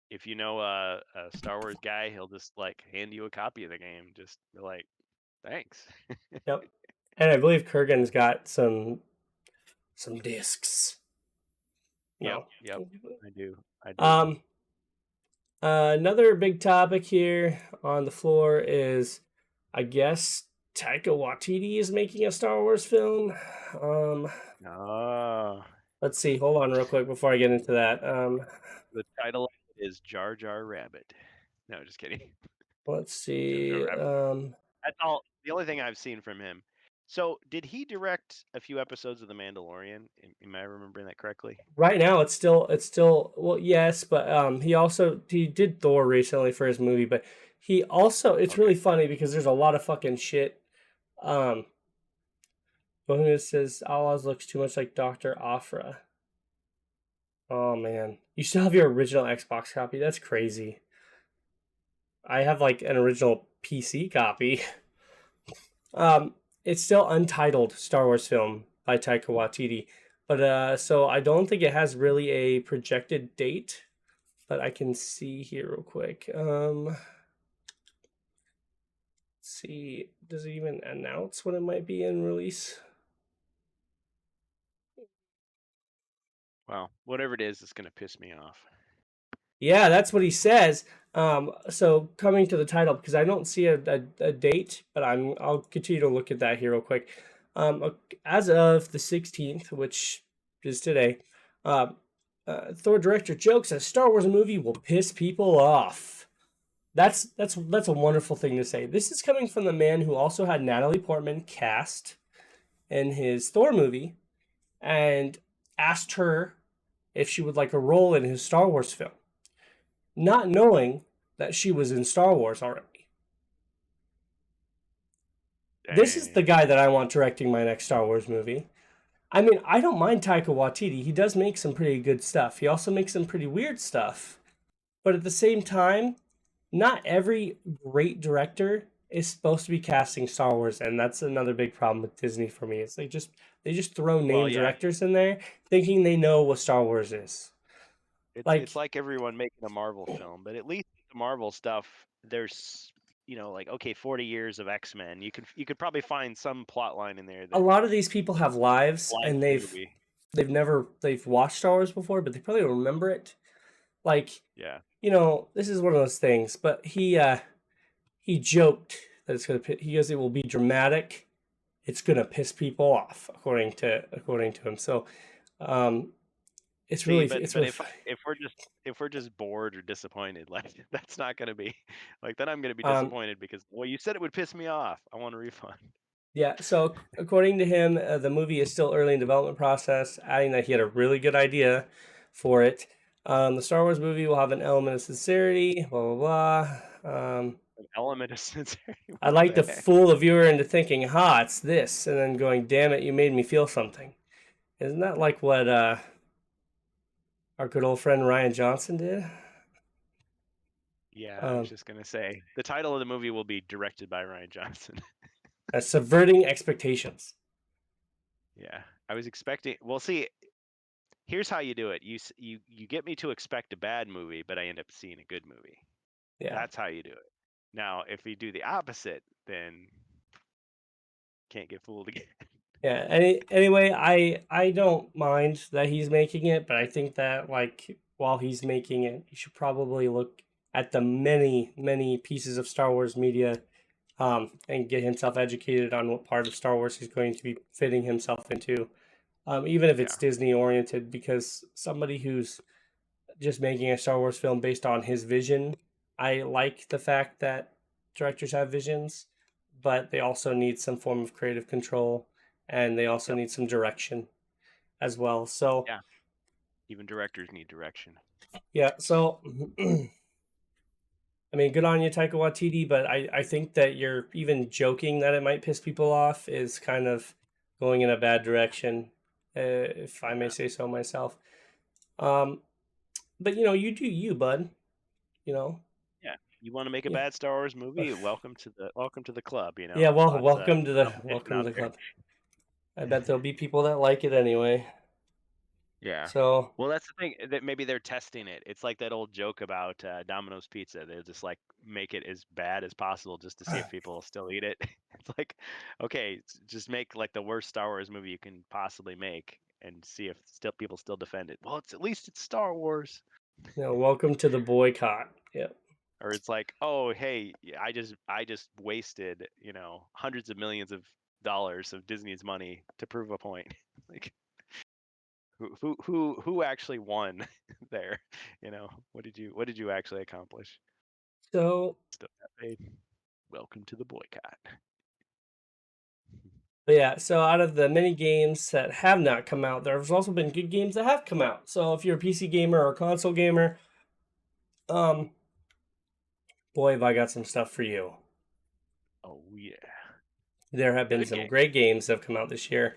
If you know a Star Wars guy, he'll just like hand you a copy of the game. Just be like, thanks. Yep. And I believe Kurgan's got some discs. No. Yep. I do. Another big topic here on the floor is, I guess, Taika Watiti is making a Star Wars film. Let's see. Hold on real quick before I get into that. The title is Jar Jar Rabbit. No, just kidding. Let's see. That's all. The only thing I've seen from him. So, did he direct a few episodes of The Mandalorian? Am I remembering that correctly? Right now, it's still well, yes, but he did Thor recently for his movie, but he also, it's really funny because there's a lot of fucking shit. Bohemia says Outlaws looks too much like Dr. Afra. Oh man, you still have your original Xbox copy? That's crazy. I have like an original PC copy. It's still untitled Star Wars film by Taika Watiti, but so I don't think it has really a projected date, but I can see here real quick. Let's see, does it even announce when it might be in release? Well, whatever it is, it's gonna piss me off. Yeah, that's what he says. So coming to the title, because I don't see a date, but I'll continue to look at that here real quick. As of the 16th, which is today, Thor director jokes a Star Wars movie will piss people off. That's a wonderful thing to say. This is coming from the man who also had Natalie Portman cast in his Thor movie, and asked her if she would like a role in his Star Wars film, not knowing that she was in Star Wars already. Dang. This is the guy that I want directing my next Star Wars movie. I mean, I don't mind Taika Watiti. He does make some pretty good stuff. He also makes some pretty weird stuff. But at the same time, not every great director is supposed to be casting Star Wars, and that's another big problem with Disney for me. It's they just throw name directors in there thinking they know what Star Wars is. It's like everyone making a Marvel film, but at least the Marvel stuff, there's like 40 years of X-Men. You could probably find some plot line in there. A lot of these people have lives, and they've they've watched Star Wars before, but they probably don't remember it. Like, Yeah. this is one of those things. But he joked that he goes, it will be dramatic. It's gonna piss people off, according to him. So, it's See, really but it's but really if funny. we're just bored or disappointed, like that's not gonna be like then I'm gonna be Um, disappointed because well you said it would piss me off. I want a refund. yeah. So according to him, the movie is still early in development process, adding that he had a really good idea for it. The Star Wars movie will have an element of sincerity. Blah blah blah. An element of sincerity. I'd What like the to heck? fool the viewer into thinking, "Ha, it's this," and then going, "Damn it, you made me feel something." Isn't that like what our good old friend Ryan Johnson did? Yeah, I was Um, just gonna say the title of the movie will be directed by Ryan Johnson. Subverting expectations. Yeah, I was expecting. Well, see, here's how you do it. You get me to expect a bad movie, but I end up seeing a good movie. Yeah. That's how you do it. Now, if you do the opposite, then can't get fooled again. Yeah. Anyway, I don't mind that he's making it, but I think that like while he's making it, he should probably look at the many pieces of Star Wars media, and get himself educated on what part of Star Wars he's going to be fitting himself into, even if it's Yeah. Disney oriented, because somebody who's just making a Star Wars film based on his vision, I like the fact that directors have visions, but they also need some form of creative control, and they also Yep. need some direction as well. So, Yeah. Even directors need direction. yeah, so I mean, good on you, Taika Watiti, but I think that you're even joking that it might piss people off is kind of going in a bad direction, if I may say so myself. Um, but you do you, bud. You know, Yeah. You want to make a yeah. bad Star Wars movie? Welcome to the club. Yeah, well, Lots of competition welcome to out the there. club. I bet there'll be people that like it anyway. Yeah. So, Well, that's the thing that maybe they're testing it. It's like that old joke about Domino's Pizza. They'll just like make it as bad as possible just to see if people will still eat it. It's like, okay, just make like the worst Star Wars movie you can possibly make and see if still people still defend it. Well, it's at least it's Star Wars. welcome to the boycott. Yep. Or it's like, oh, hey, I just wasted, hundreds of millions of dollars of Disney's money to prove a point. Like who actually won there? What did you actually accomplish? So, Still got paid. Welcome to the boycott. but yeah, so out of the many games that have not come out, there's also been good games that have come out. So if you're a PC gamer or a console gamer, um, boy, have I got some stuff for you. Oh yeah. There have been Good some game. great games that have come out this year.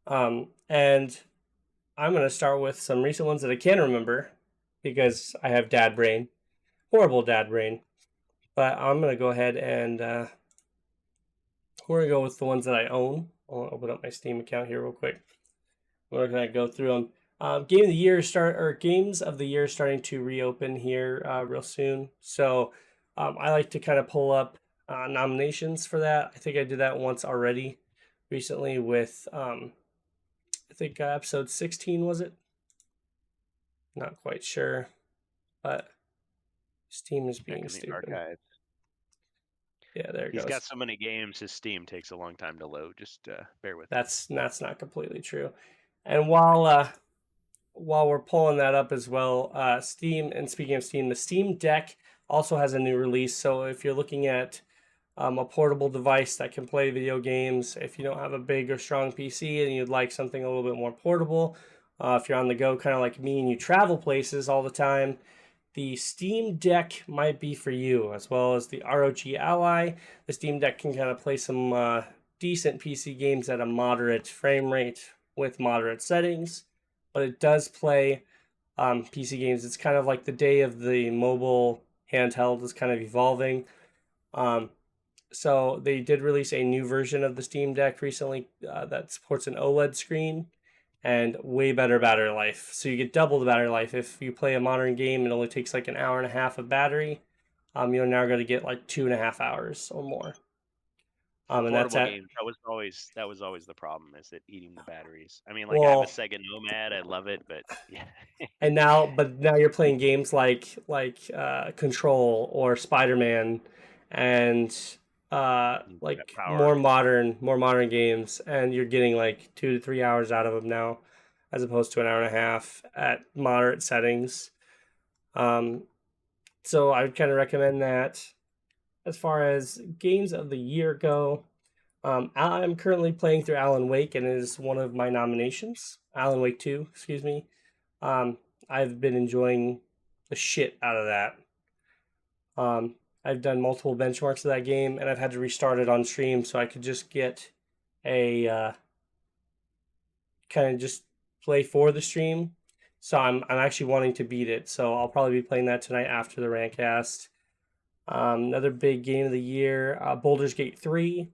And I'm going to start with some recent ones that I can remember because I have dad brain, horrible dad brain. But I'm going to go ahead and we're going to go with the ones that I own. I'll open up my Steam account here real quick. We're going to go through them. Games of the year starting to reopen here real soon. So I like to kind of pull up nominations for that. I think I did that once already recently with I think episode 16 was it? Not quite sure, but Steam is being Checking the stupid. archives. Yeah, there it He's goes. got so many games, his Steam takes a long time to load. Just bear with me. That's not completely true. And while we're pulling that up as well, Steam, and speaking of Steam, the Steam Deck also has a new release. So if you're looking at a portable device that can play video games, if you don't have a big or strong PC and you'd like something a little bit more portable, if you're on the go, kind of like me, and you travel places all the time, the Steam Deck might be for you, as well as the ROG Ally. The Steam Deck can kind of play some decent PC games at a moderate frame rate with moderate settings, but it does play PC games. It's kind of like the day of the mobile handheld is kind of evolving. Um, so they did release a new version of the Steam Deck recently that supports an OLED screen and way better battery life. So you get double the battery life. If you play a modern game, it only takes like an hour and a half of battery. You're now going to get like 2.5 hours or more. For And that's portable at games, that was always the problem, is it eating the batteries. I mean, like I have a well, Sega Nomad, I love it, but yeah, and now you're playing games like Control or Spider-Man, and you got like power. more modern games, and you're getting like 2 to 3 hours out of them now, as opposed to an hour and a half at moderate settings. Um, so I would kind of recommend that. As far as games of the year go, I'm currently playing through Alan Wake, and it is one of my nominations. Alan Wake 2, excuse me. Um, I've been enjoying the shit out of that. I've done multiple benchmarks of that game, and I've had to restart it on stream so I could just get a kind of just play for the stream. So I'm actually wanting to beat it. So I'll probably be playing that tonight after the Rantcast. Another big game of the year, Baldur's Gate 3,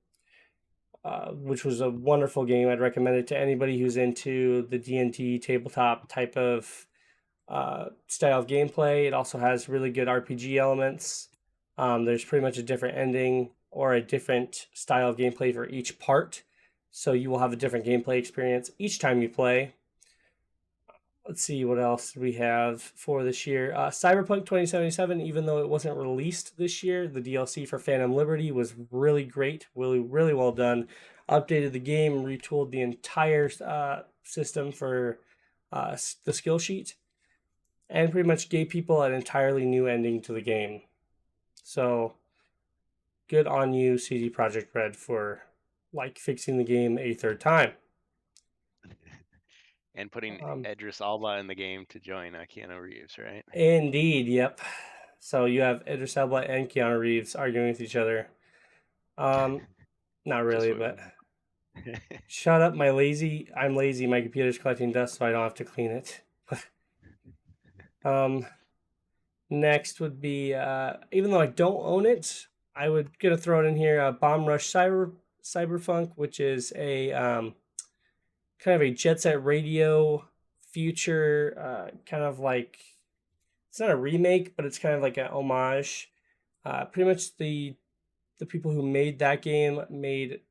which was a wonderful game. I'd recommend it to anybody who's into the D&D tabletop type of style of gameplay. It also has really good RPG elements. There's pretty much a different ending or a different style of gameplay for each part. So you will have a different gameplay experience each time you play. Let's see what else we have for this year. Cyberpunk 2077, even though it wasn't released this year, the DLC for Phantom Liberty was really great, really, really well done. Updated the game, retooled the entire system for the skill sheet, and pretty much gave people an entirely new ending to the game. So, good on you, CD Projekt Red, for like fixing the game a third time. And putting Um, Idris Elba in the game to join Keanu Reeves, right? Indeed, yep. So you have Idris Elba and Keanu Reeves arguing with each other. Not Just really, what we but shut up, I'm lazy. My computer's collecting dust, so I don't have to clean it. um, Next would be, even though I don't own it, I would gonna throw it in here. Bomb Rush Cyberpunk, which is a kind of a Jet Set Radio future, kind of like it's not a remake, but it's kind of like an homage. Pretty much the people who made that game made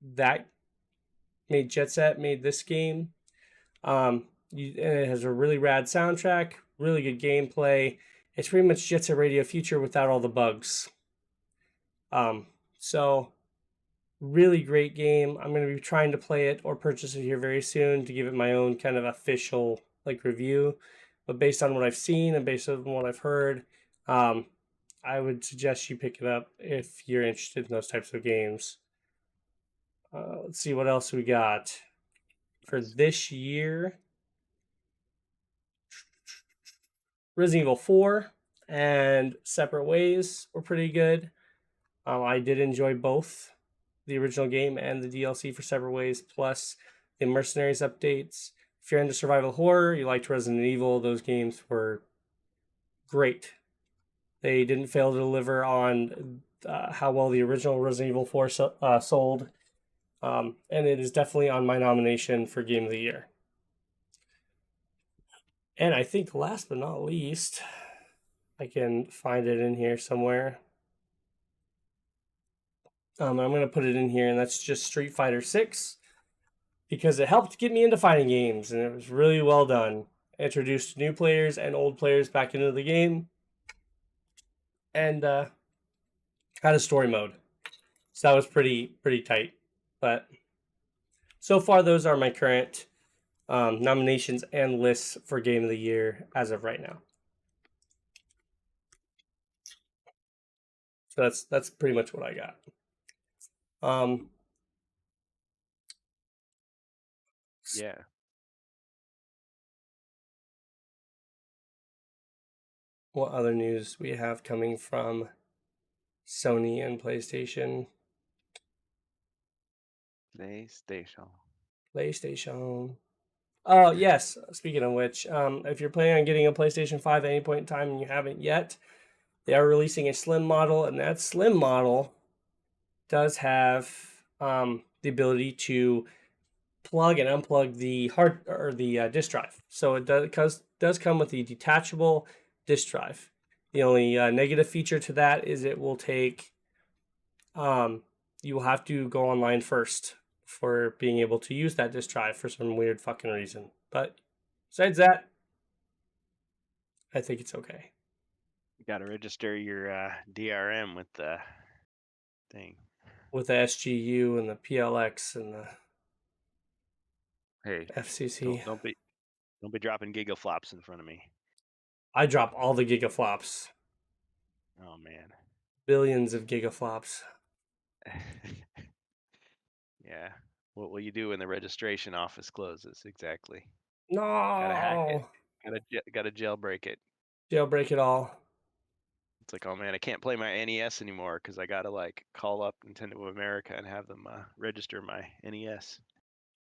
Jet Set, made this game. And it has a really rad soundtrack, really good gameplay. It's pretty much Jet Set Radio Future without all the bugs. So really great game. I'm going to be trying to play it or purchase it here very soon to give it my own kind of official like review. But based on what I've seen and based on what I've heard, I would suggest you pick it up if you're interested in those types of games. Let's see what else we got for this year. Resident Evil 4 and Separate Ways were pretty good. I did enjoy both the original game and the DLC for Separate Ways, plus the Mercenaries updates. If you're into survival horror, you liked Resident Evil, those games were great. They didn't fail to deliver on how well the original Resident Evil 4 sold. And it is definitely on my nomination for Game of the Year. And I think last but not least, I can find it in here somewhere. I'm going to put it in here, and that's just Street Fighter 6, because it helped get me into fighting games, and it was really well done. Introduced new players and old players back into the game, and had a story mode. So that was pretty tight. But so far, those are my current nominations and lists for Game of the Year as of right now. So that's pretty much what I got. Yeah. What other news we have coming from Sony and PlayStation? PlayStation. Oh, yes. Speaking of which, if you're planning on getting a PlayStation 5 at any point in time and you haven't yet, they are releasing a slim model, and that slim model does have the ability to plug and unplug the hard or the disk drive. So it does come with the detachable disk drive. The only negative feature to that is it will take you will have to go online first for being able to use that disk drive for some weird fucking reason. But besides that, I think it's okay. You got to register your DRM with the thing. With the SGU and the PLX and the Hey, FCC. don't be dropping gigaflops in front of me. I drop all the gigaflops. Oh man. Billions of gigaflops. Yeah. What will you do when the registration office closes? Exactly. No. Gotta hack it. Gotta jailbreak it. Jailbreak it all. It's like, oh man, I can't play my NES anymore because I gotta like call up Nintendo of America and have them register my NES.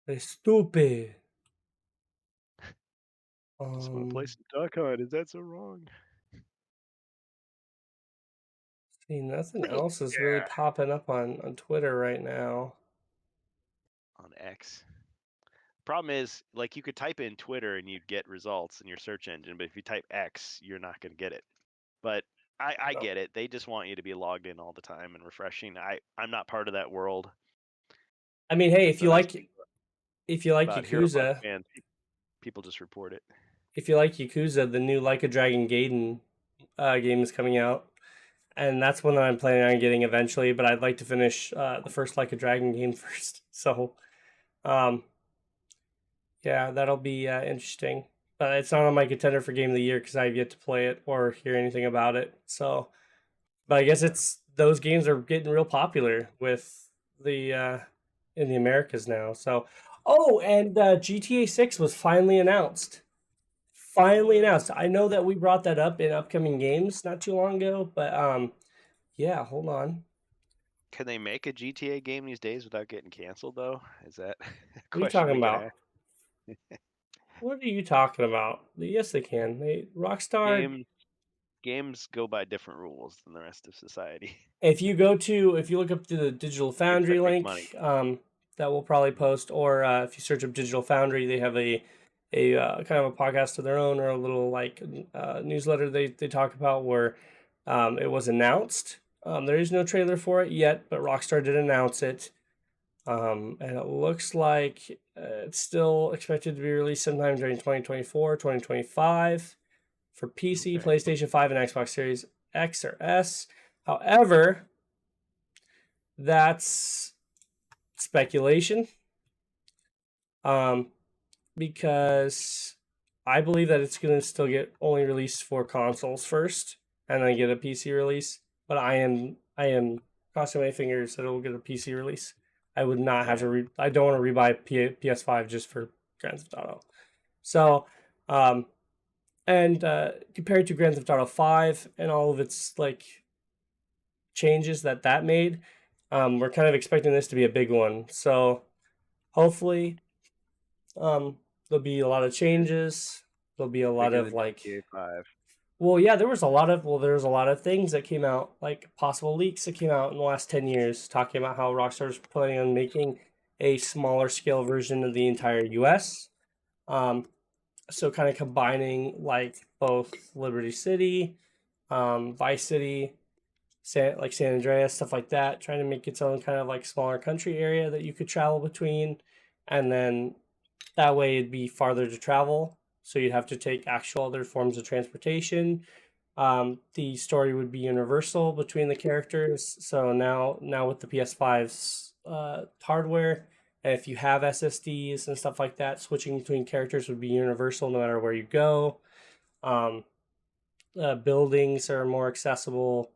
They're stupid. Just want to play some Duck Hunt. Is that so wrong? See, nothing else is really popping up on Twitter right now. On X. Problem is, like, you could type in Twitter and you'd get results in your search engine, but if you type X, you're not going to get it. But I No. get it. They just want you to be logged in all the time and refreshing. I'm not part of that world. I mean, hey, That's the nice thing if you like about Yakuza, HeroQuest fans, people just report it. if you like Yakuza, the new Like a Dragon Gaiden game is coming out, and that's one that I'm planning on getting eventually. But I'd like to finish the first Like a Dragon game first. So, yeah, that'll be interesting. But it's not on my contender for Game of the Year because I've yet to play it or hear anything about it. So, but I guess it's those games are getting real popular with the in the Americas now. So, oh, and GTA 6 was finally announced. Finally announced. I know that we brought that up in upcoming games not too long ago, but yeah, hold on. Can they make a GTA game these days without getting canceled, though? Is that a What are you question talking we get about? asked? What are you talking about? Yes, they can. Rockstar. Games go by different rules than the rest of society. If you look up to the Digital Games Foundry that make link, money. that we'll probably post, or if you search up Digital Foundry, they have a kind of a podcast of their own or a little like newsletter they talk about where it was announced. There is no trailer for it yet, but Rockstar did announce it. And it looks like it's still expected to be released sometime during 2024, 2025 for PC, Okay. PlayStation 5, and Xbox Series X or S. However, that's speculation. Because I believe that it's going to still get only released for consoles first and then get a PC release. But I am crossing my fingers that it will get a PC release. I would not have to. I don't want to rebuy PS5 just for Grand Theft Auto. So, and compared to Grand Theft Auto 5 and all of its like changes that made, we're kind of expecting this to be a big one. So, hopefully, there'll be a lot of changes. There'll be a lot Bigger of than like. GTA 5. Well, yeah, there was a lot of things that came out, like possible leaks that came out in the last 10 years, talking about how Rockstar's planning on making a smaller scale version of the entire US. So kind of combining like both Liberty City, Vice City, San Andreas, stuff like that, trying to make its own kind of like smaller country area that you could travel between, and then that way it'd be farther to travel, so you'd have to take actual other forms of transportation. The story would be universal between the characters. So now with the PS5's hardware, and if you have SSDs and stuff like that, switching between characters would be universal no matter where you go. Buildings are more accessible.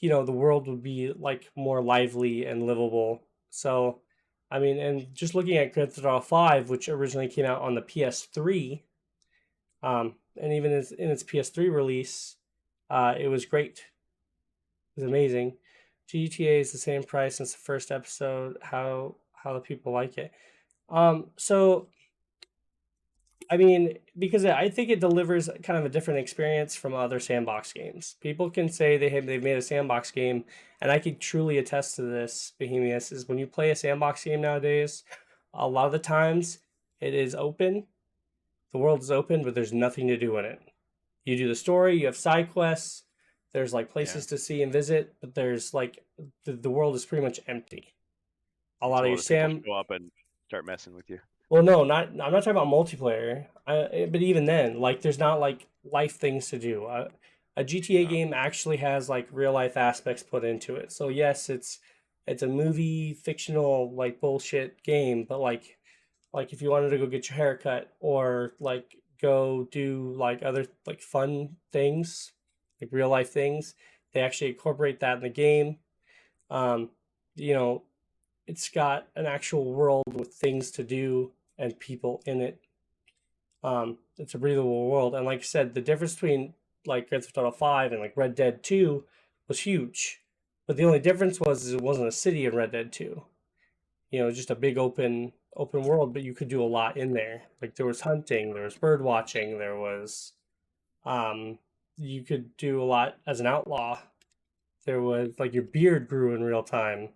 You know, the world would be like more lively and livable. So, I mean, and just looking at Grand Theft Auto 5, which originally came out on the PS3, and even in its PS3 release, it was great. It was amazing. GTA is the same price since the first episode. How the people like it. So I mean, because I think it delivers kind of a different experience from other sandbox games. People can say they've made a sandbox game, and I could truly attest to this. Bohemius is when you play a sandbox game nowadays, a lot of the times it is open. The world is open, but there's nothing to do in it. You do the story, you have side quests, There's like places to see and visit, but there's like the world is pretty much empty. A lot of Until your other people Sam. show up and start messing with you. Well, no, not. I'm not talking about multiplayer. But even then, like, there's not like life things to do. A GTA No. game actually has like real life aspects put into it. So yes, it's a movie fictional like bullshit game, but like if you wanted to go get your haircut or like go do like other like fun things, like real life things, they actually incorporate that in the game. Um, you know, it's got an actual world with things to do and people in it. It's a breathable world, and like I said, the difference between like Grand Theft Auto 5 and like Red Dead 2 was huge. But the only difference was it wasn't a city in Red Dead 2. Just a big open world, but you could do a lot in there. Like there was hunting, there was bird watching, there was um you could do a lot as an outlaw. There was like your beard grew in real time.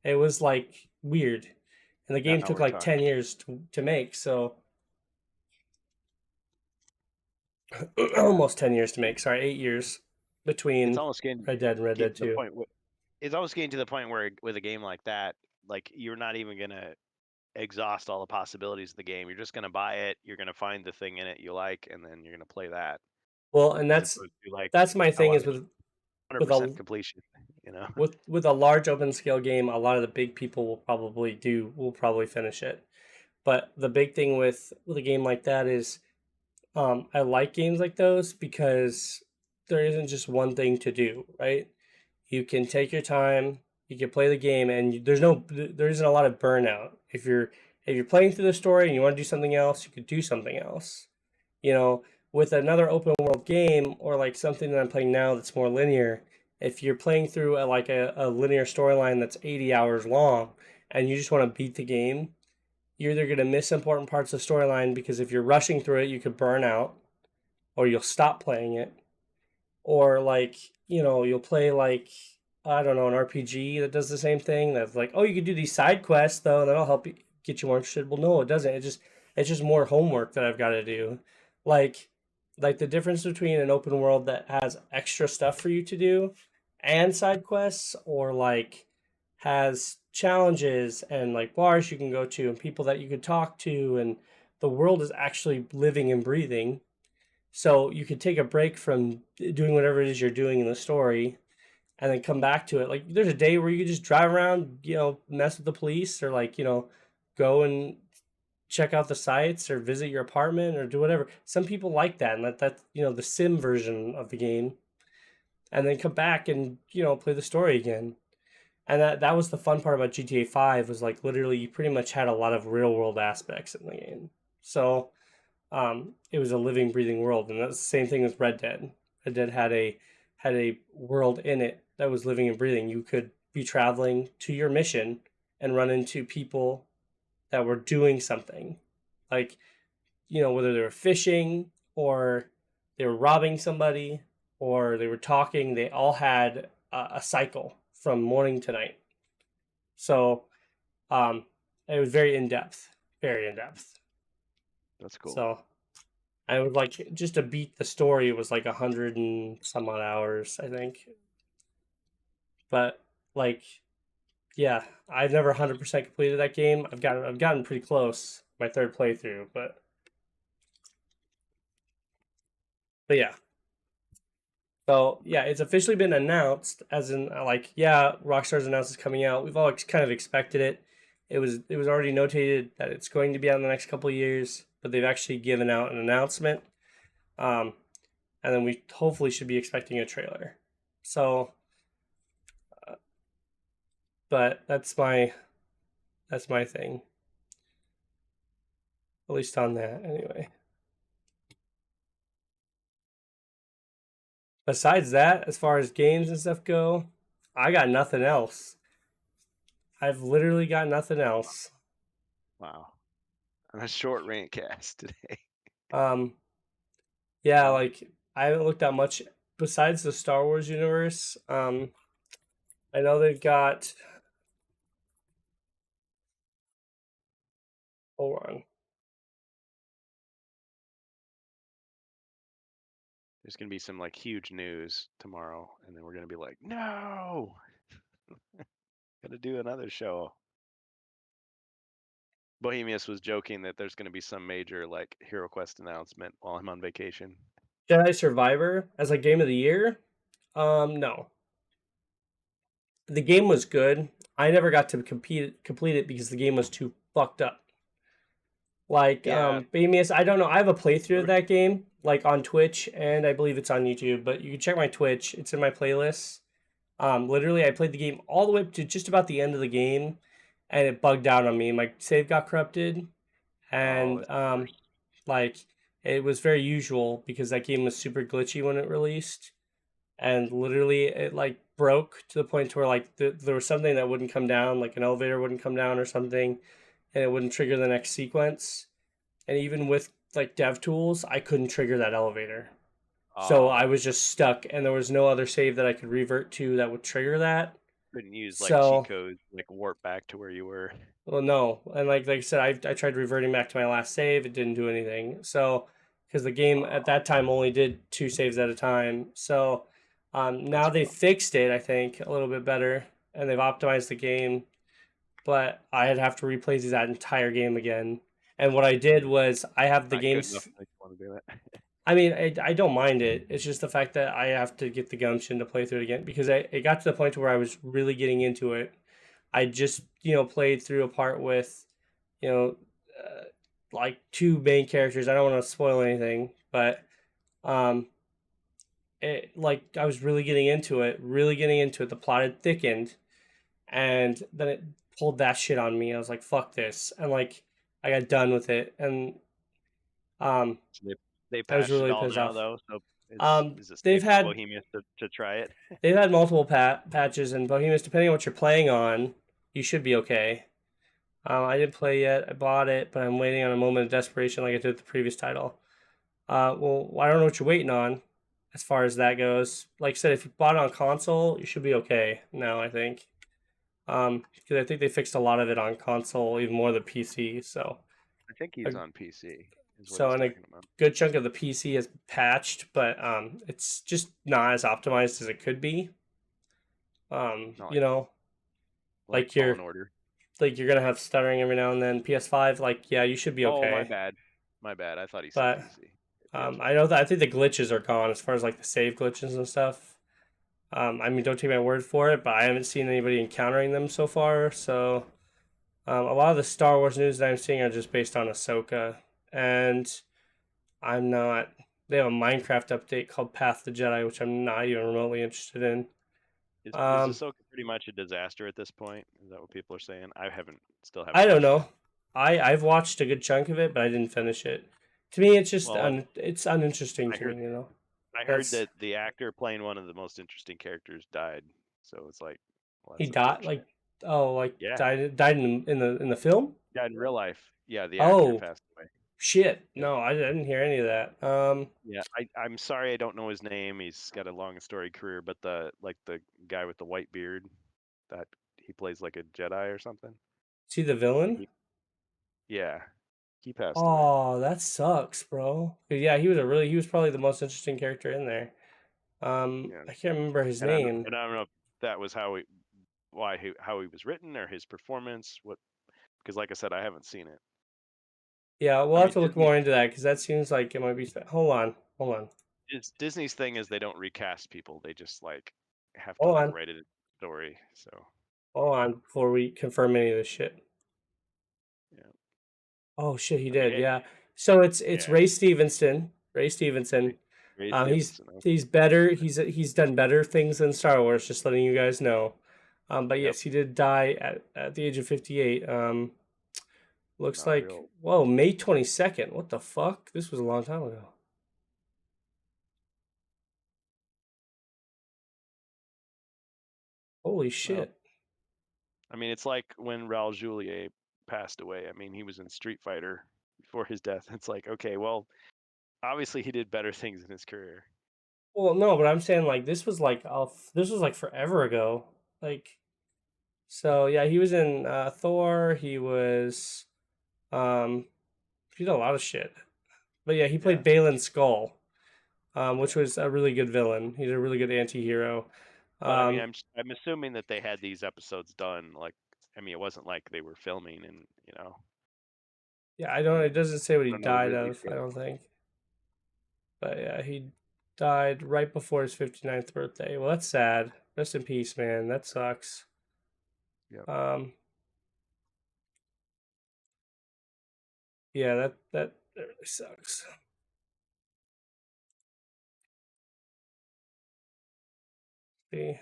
It was like weird. And the game Now took we're like 10 talking. years to make, so Yeah. almost 10 years to make. Sorry, 8 years It's between almost getting Red Dead and Red getting Dead to the 2. point. It's almost getting to the point where with a game like that, like you're not even gonna exhaust all the possibilities of the game. You're just gonna buy it. You're gonna find the thing in it you like, and then you're gonna play that, Well, and as that's opposed to like that's my I thing want is with with 100% a completion. You know. with a large open scale game, a lot of the big people will probably finish it. But the big thing with a game like that is I like games like those because there isn't just one thing to do, right? You can take your time, you can play the game, and there isn't a lot of burnout. If you're playing through the story and you want to do something else, you could do something else. You know, with another open world game or like something that I'm playing now that's more linear, if you're playing through a linear storyline that's 80 hours long and you just want to beat the game, you're either going to miss important parts of the storyline because if you're rushing through it, you could burn out or you'll stop playing it. Or like, you'll play like, I don't know, an RPG that does the same thing. That's like, oh, you could do these side quests though, that'll help you get you more interested. Well, no, it doesn't. It's just more homework that I've got to do. Like like the difference between an open world that has extra stuff for you to do and side quests, or like has challenges and like bars you can go to and people that you could talk to, and the world is actually living and breathing, so you could take a break from doing whatever it is you're doing in the story and then come back to it. Like there's a day where you could just drive around, mess with the police, or like, go and check out the sites or visit your apartment or do whatever. Some people like that, and that the sim version of the game, and then come back and, play the story again. And that was the fun part about GTA 5 was like literally you pretty much had a lot of real world aspects in the game. So it was a living, breathing world, and that's the same thing with Red Dead. Red Dead had a world in it that was living and breathing. You could be traveling to your mission and run into people that were doing something, like whether they were fishing or they were robbing somebody or they were talking. They all had a cycle from morning to night. So um, it was very in depth, very in depth. That's cool. So I would like just to beat the story. It was like 100 and some odd hours, I think. But like, yeah, I've never 100% completed that game. I've gotten pretty close my third playthrough, but yeah. So yeah, it's officially been announced, as in like, yeah, Rockstar's announced it's coming out. We've all kind of expected it. It was already notated that it's going to be out in the next couple of years, but they've actually given out an announcement. Um, and then we hopefully should be expecting a trailer. So, but that's my thing. At least on that, anyway. Besides that, as far as games and stuff go, I got nothing else. I've literally got nothing else. Wow. On a short rant cast today. Um, yeah, like I haven't looked at much besides the Star Wars universe. I know they've got. Hold on. there's gonna be some like huge news tomorrow, and then we're gonna be like, no, gotta do another show. Bohemius was joking that there's gonna be some major like HeroQuest announcement while I'm on vacation. Jedi Survivor as like game of the year? No. The game was good. I never got to complete it because the game was too fucked up. Like, Yeah. Bohemius, I don't know. I have a playthrough of that game, like on Twitch, and I believe it's on YouTube. But you can check my Twitch; it's in my playlist. Literally, I played the game all the way up to just about the end of the game, and it bugged out on me. My save got corrupted, Oh, and that's the worst. like it was very usual because that game was super glitchy when it released, and literally it like broke to the point to where like there was something that wouldn't come down, like an elevator wouldn't come down or something, and it wouldn't trigger the next sequence. And even with like dev tools, I couldn't trigger that elevator. So I Oh, was just stuck, and there was no other save that I could revert to that would trigger that. couldn't use like cheat So, codes, like warp back to where you were. well, no, and like I said, I tried reverting back to my last save, it didn't do anything. So, because the game at Oh, that time only did 2 saves at a time. So, now that's they rough. fixed it, I think, a little bit better, and they've optimized the game. But I'd have to replay that entire game again. And what I did was I have the Not good enough games. to make you want to do that. I mean, I don't mind it. It's just the fact that I have to get the gumption to play through it again because it got to the point where I was really getting into it. I just, played through a part with, you know, like two main characters. I don't want to spoil anything, but um, like I was really getting into it, really getting into it. The plot had thickened, and then it pulled that shit on me. I was like, "Fuck this," and like I got done with it, and um, So they I was patched it really all pissed now off. though, so is it They've safe for had Bohemians to try it? They've had multiple patches, and Bohemians, depending on what you're playing on, you should be okay. I didn't play yet. I bought it, but I'm waiting on a moment of desperation like I did with the previous title. Well, I don't know what you're waiting on as far as that goes. Like I said, if you bought it on console, you should be okay now, I think. Because I think they fixed a lot of it on console, even more the PC. So, I think a, he's on PC, is what so he's and a talking about. good chunk of the PC is patched, but it's just not as optimized as it could be. Not You know, like like Fallen you're Order. like you're gonna have stuttering every now and then. PS5, like yeah, you should be Oh, my okay. bad. My bad. I thought he said But PC. I PS5. know that I think the glitches are gone as far as like the save glitches and stuff. I mean, don't take my word for it, but I haven't seen anybody encountering them so far. So a lot of the Star Wars news that I'm seeing are just based on Ahsoka, and I'm not. They have a Minecraft update called Path to Jedi, which I'm not even remotely interested in. Is Um, Ahsoka pretty much a disaster at this point? Is that what people are saying? Still I haven't don't watched it. know. I've watched a good chunk of it, but I didn't finish it. To me, it's just Well, it's uninteresting I to me. heard I heard That's that the actor playing one of the most interesting characters died. So it's like, well, he that's died unfortunate. like like Yeah, died in the film. died in real life. Yeah, the actor Oh passed away. shit! Yeah. No, I didn't hear any of that. Yeah, I'm sorry I don't know his name. He's got a long and storied career, but the guy with the white beard that he plays like a Jedi or something. See the villain? He, yeah, he passed away. Oh, that sucks, bro. Yeah, he was probably the most interesting character in there. Yeah, I can't remember his and name. I don't know if that was how he was written or his performance. What because like I said, I haven't seen it. Yeah, we'll I have mean to look more into that because that seems like it might be. Hold on, Disney's thing is they don't recast people. They just like have to hold like on, write a story. So hold on before we confirm any of this shit. yeah, Oh shit, he I mean, did. Yeah. So it's yeah, Ray Stevenson. Ray Stevenson. Ray He's Stevenson. he's better. He's done better things than Star Wars. Just letting you guys know. But Yep, yes, he did die at the age of 58. Looks not like real. whoa, May 22nd. What the fuck? This was a long time ago. Holy Well, shit. I mean, it's like when Raul Julier passed away. I mean, he was in Street Fighter before his death. It's like, okay, well, obviously he did better things in his career. Well, no, but I'm saying like this was like forever ago. Like so yeah, he was in Thor. Um he did a lot of shit. But yeah, he Yeah, played Balin Skull. which was a really good villain. He's a really good anti-hero. But I mean, I'm assuming that they had these episodes done. Like, I mean, it wasn't like they were filming and Yeah, I don't. It doesn't say what I he don't know the died Ridley of. I scale. don't think. But yeah, he died right before his 59th birthday. Well, that's sad. Rest in peace, man. That sucks. Yep. Um, yeah, that really sucks. See,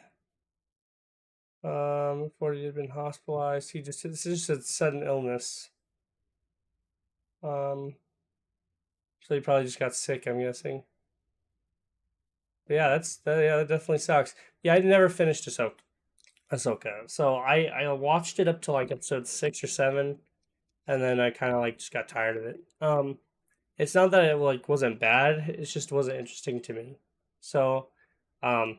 before he had been hospitalized, this is just a sudden illness. So he probably just got sick. I'm guessing. But yeah, that definitely sucks. Yeah, I never finished Ahsoka. So I watched it up to like episode 6 or 7, and then I kind of like just got tired of it. It's not that it like wasn't bad; it just wasn't interesting to me. So,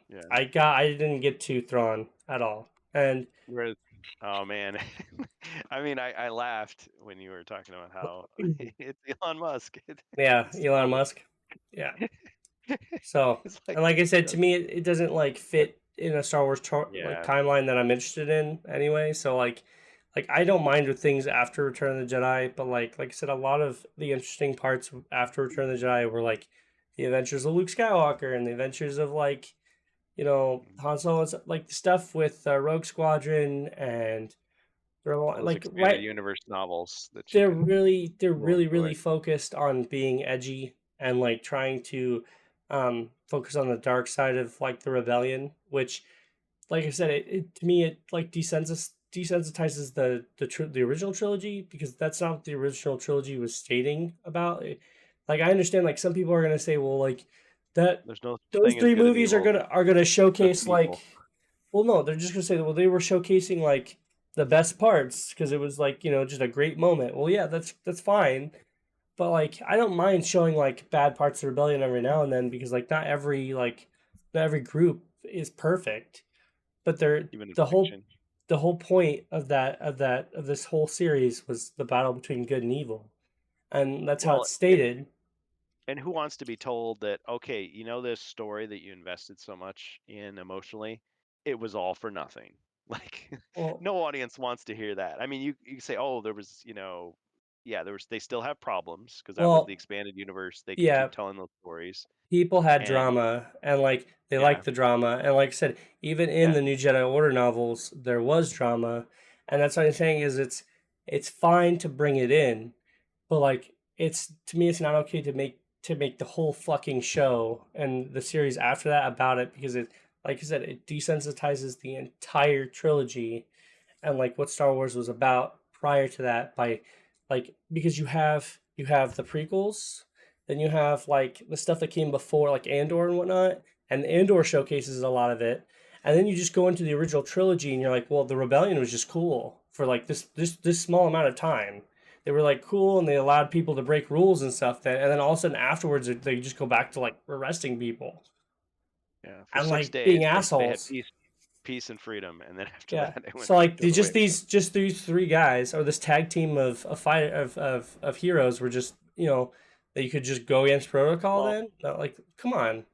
Yeah. I didn't get to Thrawn at all, and Whereas, oh man, I mean, I laughed when you were talking about how it's Elon Musk. yeah, It's Elon funny. Musk, yeah. So, It's like, and like I said, uh, to me, it doesn't like fit in a Star Wars like yeah, timeline that I'm interested in anyway. So like I don't mind with things after Return of the Jedi, but like I said, a lot of the interesting parts after Return of the Jedi were like the adventures of Luke Skywalker and the adventures of like Han Solo, like the stuff with Rogue Squadron and they're those like expanded right universe novels that you they're can really they're you'll really enjoy. really focused on being edgy and like trying to focus on the dark side of like the rebellion, which like I said, it to me it like desensitizes the original trilogy because that's not what the original trilogy was stating about it. Like I understand like some people are gonna say, well, like that There's no such those thing as three good and movies are evil, gonna just showcase like people. well no, they're just gonna say well they were showcasing like the best parts because it was like, just a great moment. Well yeah, that's fine. But like I don't mind showing like bad parts of Rebellion every now and then because like not every group is perfect. But Even in the whole fiction. the whole point of this whole series was the battle between good and evil. And that's how Well, it's stated. and who wants to be told that, okay, this story that you invested so much in emotionally, it was all for nothing? Like, Well no audience wants to hear that. I mean, you say, oh, there was, yeah, they still have problems because that was the well expanded universe. They could yeah, keep telling those stories. people had And drama and like they yeah, liked the drama and like I said even in yeah, the new Jedi Order novels there was drama and that's what I'm saying is it's fine to bring it in but like it's to me it's not okay to make the whole fucking show and the series after that about it because it like I said it desensitizes the entire trilogy and like what Star Wars was about prior to that by like because you have the prequels, then you have like the stuff that came before like Andor and whatnot, and Andor showcases a lot of it, and then you just go into the original trilogy and you're like, well, the rebellion was just cool for like this small amount of time. They were like cool and they allowed people to break rules and stuff. That and then all of a sudden afterwards they just go back to like arresting people yeah. For and 6 days, being they had assholes. peace and freedom, and then after Yeah. that, it went So back like the other way. just these three guys or this tag team of fight of heroes were just that you could just go against protocol Well, then? No, like come on.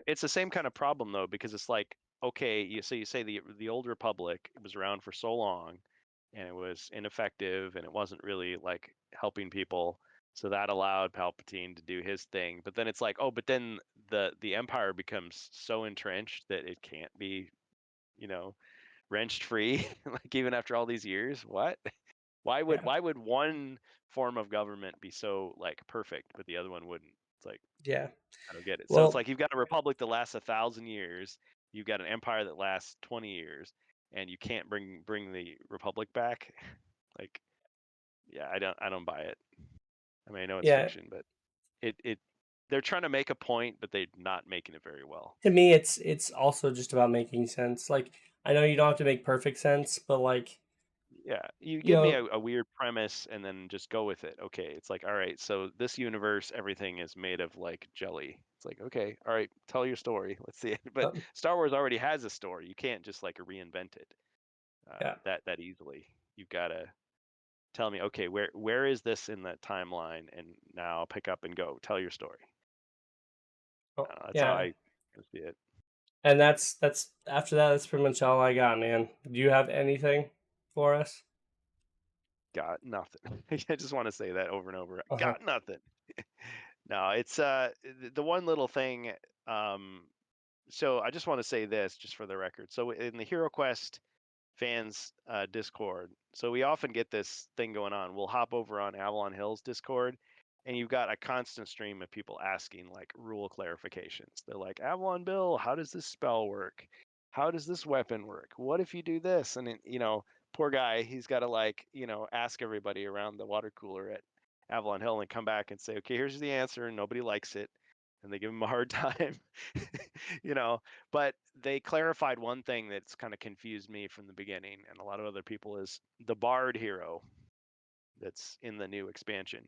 it's the same kind of problem though, because it's like, okay, you say the old Republic was around for so long, and it was ineffective, and it wasn't really like helping people, so that allowed Palpatine to do his thing. But then it's like, oh, but then the Empire becomes so entrenched that it can't be, you know, wrenched free, like even after all these years. What? Yeah. Why would one form of government be so like perfect, but the other one wouldn't? It's like, Yeah. I don't get it. So it's Well, like you've got a republic that lasts 1,000 years, you've got an empire that lasts 20 years, and you can't bring the republic back. Like, yeah, I don't buy it. I mean, I know it's yeah. fiction, but it they're trying to make a point, but they're not making it very well. To me it's also just about making sense. Like I know you don't have to make perfect sense, but like Yeah, you you give me know, a weird premise and then just go with it. Okay, it's like, all right, so this universe, everything is made of like jelly. It's like, okay, all right, tell your story. Let's see it. But um, Star Wars already has a story. You can't just like reinvent it yeah. that easily. You've got to tell me, okay, where is this in that timeline? And now I'll pick up and go. Tell your story. Oh, That's how yeah. I see it. And that's after that. That's pretty much all I got, man. Do you have anything for us? Got nothing. I just want to say that over and over. Uh-huh. Got nothing. No, it's the one little thing. Um, so I just want to say this, just for the record. So in the HeroQuest fans Discord, so we often get this thing going on. We'll hop over on Avalon Hill's Discord, and you've got a constant stream of people asking like rule clarifications. They're like, Avalon Bill, how does this spell work? How does this weapon work? What if you do this? And poor guy, he's got to like, ask everybody around the water cooler at Avalon Hill and come back and say, okay, here's the answer, and nobody likes it, and they give him a hard time, you know. But they clarified one thing that's kind of confused me from the beginning, and a lot of other people, is the Bard hero that's in the new expansion.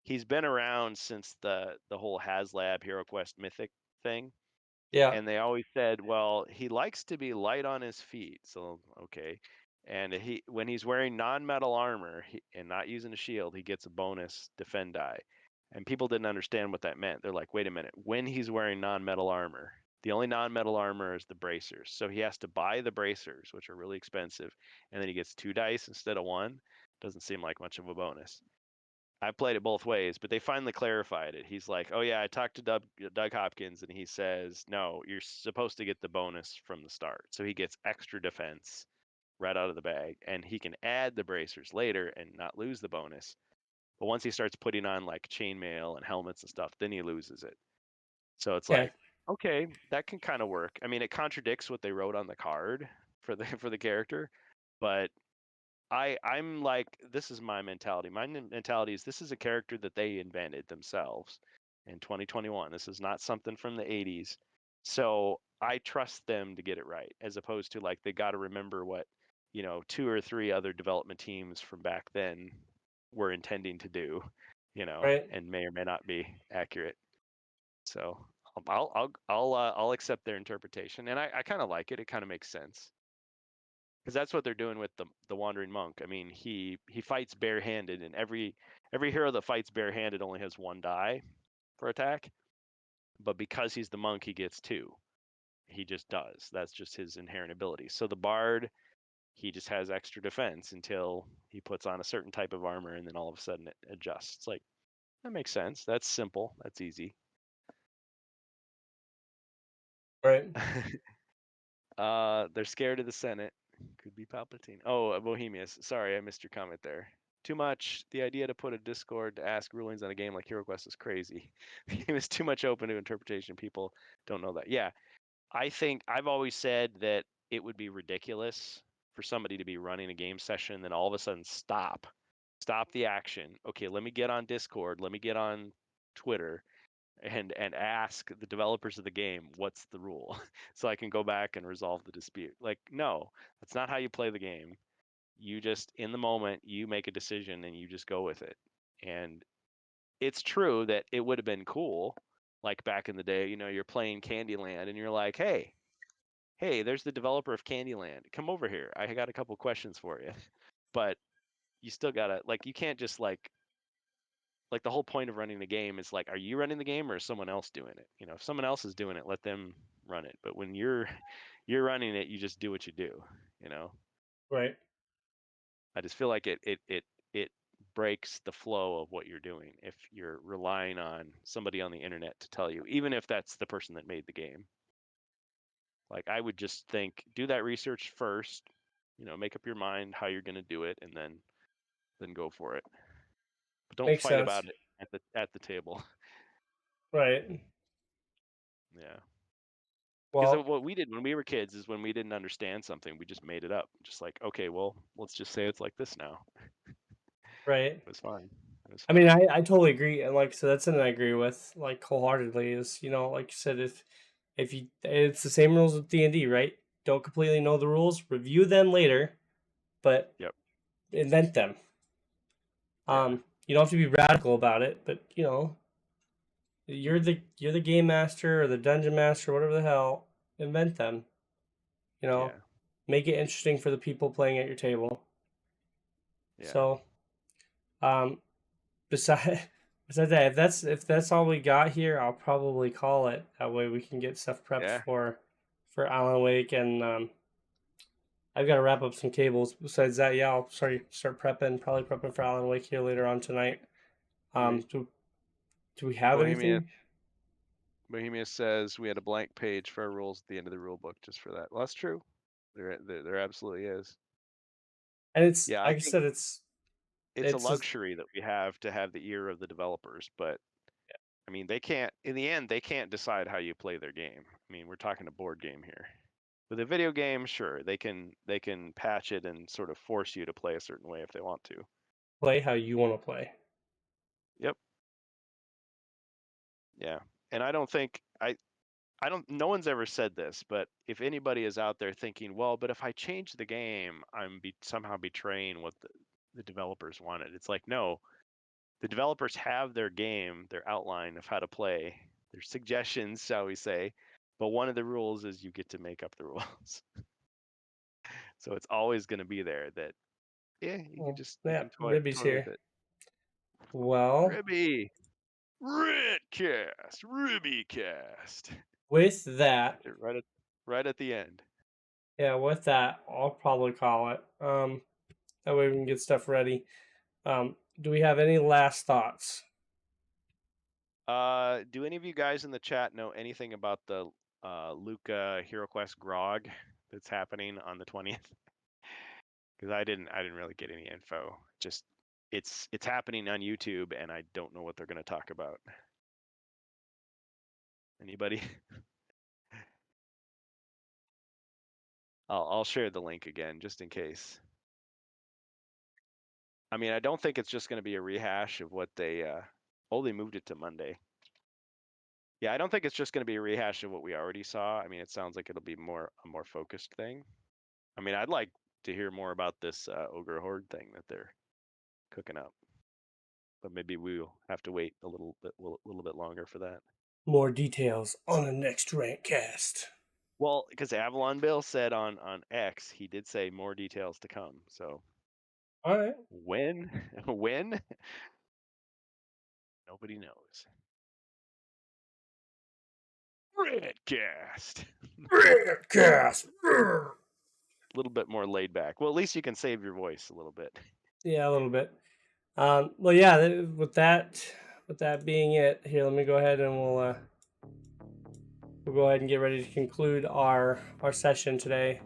He's been around since the whole HasLab HeroQuest Mythic thing, Yeah. and they always said, well, he likes to be light on his feet, so okay. And when he's wearing non-metal armor and not using a shield, he gets a bonus defend die. And people didn't understand what that meant. They're like, wait a minute, when he's wearing non-metal armor, the only non-metal armor is the bracers. So he has to buy the bracers, which are really expensive, and then he gets 2 dice instead of 1. Doesn't seem like much of a bonus. I played it both ways, but they finally clarified it. He's like, "Oh yeah, I talked to Doug Hopkins, and he says no, you're supposed to get the bonus from the start, so he gets extra defense right out of the bag, and he can add the bracers later and not lose the bonus. But once he starts putting on like chainmail and helmets and stuff, then he loses it. So it's Okay. like, okay, that can kind of work. I mean, it contradicts what they wrote on the card for the for the character, but I'm like, this is my mentality. My mentality is, this is a character that they invented themselves in 2021. This is not something from the 80s. So I trust them to get it right, as opposed to like they got to remember what, 2 or 3 other development teams from back then were intending to do, Right. and may or may not be accurate. So I'll accept their interpretation, and I kind of like it. It kind of makes sense, because that's what they're doing with the wandering monk. I mean, he fights barehanded, and every hero that fights barehanded only has 1 die for attack, but because he's the monk, he gets 2. He just does. That's just his inherent ability. So the bard, he just has extra defense until he puts on a certain type of armor, and then all of a sudden it adjusts. It's like, that makes sense. That's simple. That's easy. Right. They're scared of the Senate. Could be Palpatine. Oh, Bohemius. Sorry, I missed your comment there. Too much. The idea to put a Discord to ask rulings on a game like HeroQuest is crazy. The game is too much open to interpretation. People don't know that. Yeah, I think I've always said that it would be ridiculous for somebody to be running a game session, then all of a sudden stop the action. Okay, let me get on Discord. Let me get on Twitter and ask the developers of the game what's the rule, so I can go back and resolve the dispute. Like, no, that's not how you play the game. You just, in the moment, you make a decision and you just go with it. And it's true that it would have been cool, like back in the day, you're playing Candyland and you're like, hey, there's the developer of Candyland, come over here, I got a couple questions for you. But you still gotta, like, you can't just like the whole point of running the game is like, are you running the game or is someone else doing it? If someone else is doing it, let them run it. But when you're you're running it, you just do what you do. you know Right. I just feel like it breaks the flow of what you're doing if you're relying on somebody on the internet to tell you, even if that's the person that made the game. Like, I would just think, do that research first, make up your mind how you're going to do it, and then go for it. But don't Makes fight sense. about it at the table. Right. Yeah. Because Well. what we did when we were kids is, when we didn't understand something, we just made it up. Just like, okay, well, let's just say it's like this now. Right. It was fine. It was I mean, fine. I totally agree, and like, so that's something I agree with, like, wholeheartedly. Is, like you said, if you, it's the same rules with D&D, right? Don't completely know the rules, review them later, but Yep. invent them. Yeah. You don't have to be radical about it, but you're the game master or the dungeon master, whatever the hell. Invent them. You know, Yeah. make it interesting for the people playing at your table. Yeah. So, um, besides So that if that's all we got here, I'll probably call it. That way we can get stuff prepped Yeah. for Alan Wake, and I've got to wrap up some cables. Besides that, yeah, I'll start probably prepping for Alan Wake here later on tonight. Right. Do we have Bohemia anything? Bohemia says we had a blank page for our rules at the end of the rule book just for that. Well, that's true. There absolutely is. And it's Yeah, I like I think said, it's a it's just luxury that we have to have the ear of the developers, but I mean, they can't, in the end, they can't decide how you play their game. I mean, we're talking a board game here. With a video game, sure, they can patch it and sort of force you to play a certain way if they want to. play how you want to play. Yep. Yeah. And I don't think no one's ever said this, but if anybody is out there thinking, well, but if I change the game, I'm somehow betraying what the developers wanted. It's like, no, the developers have their game, their outline of how to play, their suggestions, shall we say, but one of the rules is you get to make up the rules. So it's always going to be there that, yeah, you Well, can Ribby's toy with here. it. Well, Ribby, Rantcast, Ribbycast. with that, Right at the end. yeah, with that, I'll probably call it. That way we can get stuff ready. Do we have any last thoughts? Do any of you guys in the chat know anything about the Luca HeroQuest grog that's happening on the 20th? Because I didn't really get any info. Just it's happening on YouTube, and I don't know what they're going to talk about. Anybody? I'll share the link again just in case. I mean, I don't think it's just going to be a rehash of what they. Oh, they moved it to Monday. Yeah, I don't think it's just going to be a rehash of what we already saw. I mean, it sounds like it'll be a more focused thing. I mean, I'd like to hear more about this ogre horde thing that they're cooking up, but maybe we'll have to wait a little bit longer for that. More details on the next Rantcast. Well, because Avalon Bill said on X, he did say more details to come. So, all right, when nobody knows. Redcast. Rantcast. A little bit more laid back. Well, at least you can save your voice a little bit. Yeah, a little bit. Well, yeah. With that being it, here, let me go ahead and we'll go ahead and get ready to conclude our session today.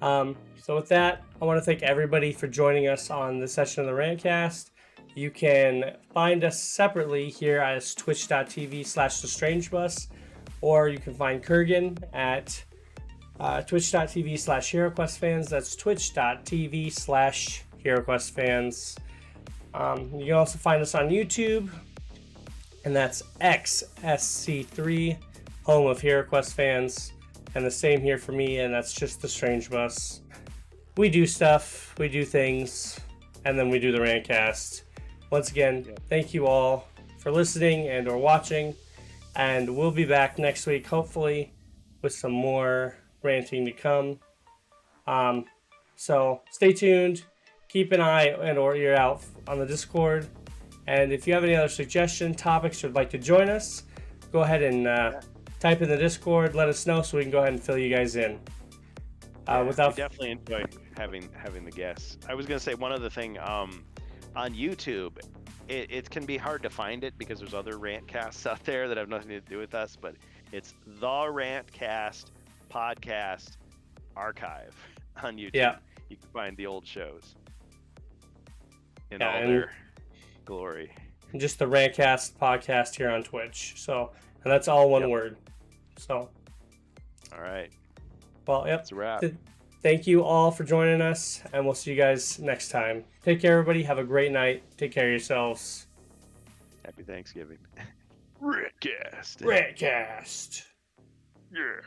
So with that, I want to thank everybody for joining us on this session of the Rantcast. You can find us separately here as twitch.tv/thestrangebus, or you can find Kurgan at twitch.tv/HeroQuest That's twitch.tv/HeroQuest You can also find us on YouTube, and that's XSC3, home of HeroQuest fans. And the same here for me, and that's just the Strange Bus. We do stuff, we do things, and then we do the Rantcast. Once again, Thank you all for listening and or watching, and we'll be back next week, hopefully, with some more ranting to come. So stay tuned, keep an eye and or ear out on the Discord, and if you have any other suggestion topics you'd like to join us, go ahead and type in the Discord, let us know so we can go ahead and fill you guys in. We definitely enjoy having the guests. I was gonna say one other thing. On YouTube, it can be hard to find it because there's other rantcasts out there that have nothing to do with us, but it's TheRantCastPodcast archive on YouTube. Yeah. You can find the old shows in all their glory. Just the Rantcast podcast here on Twitch. So, and that's all one word. So, all right. Well, That's a wrap. Thank you all for joining us, and we'll see you guys next time. Take care, everybody. Have a great night. Take care of yourselves. Happy Thanksgiving. Rantcast. Rantcast. Yeah.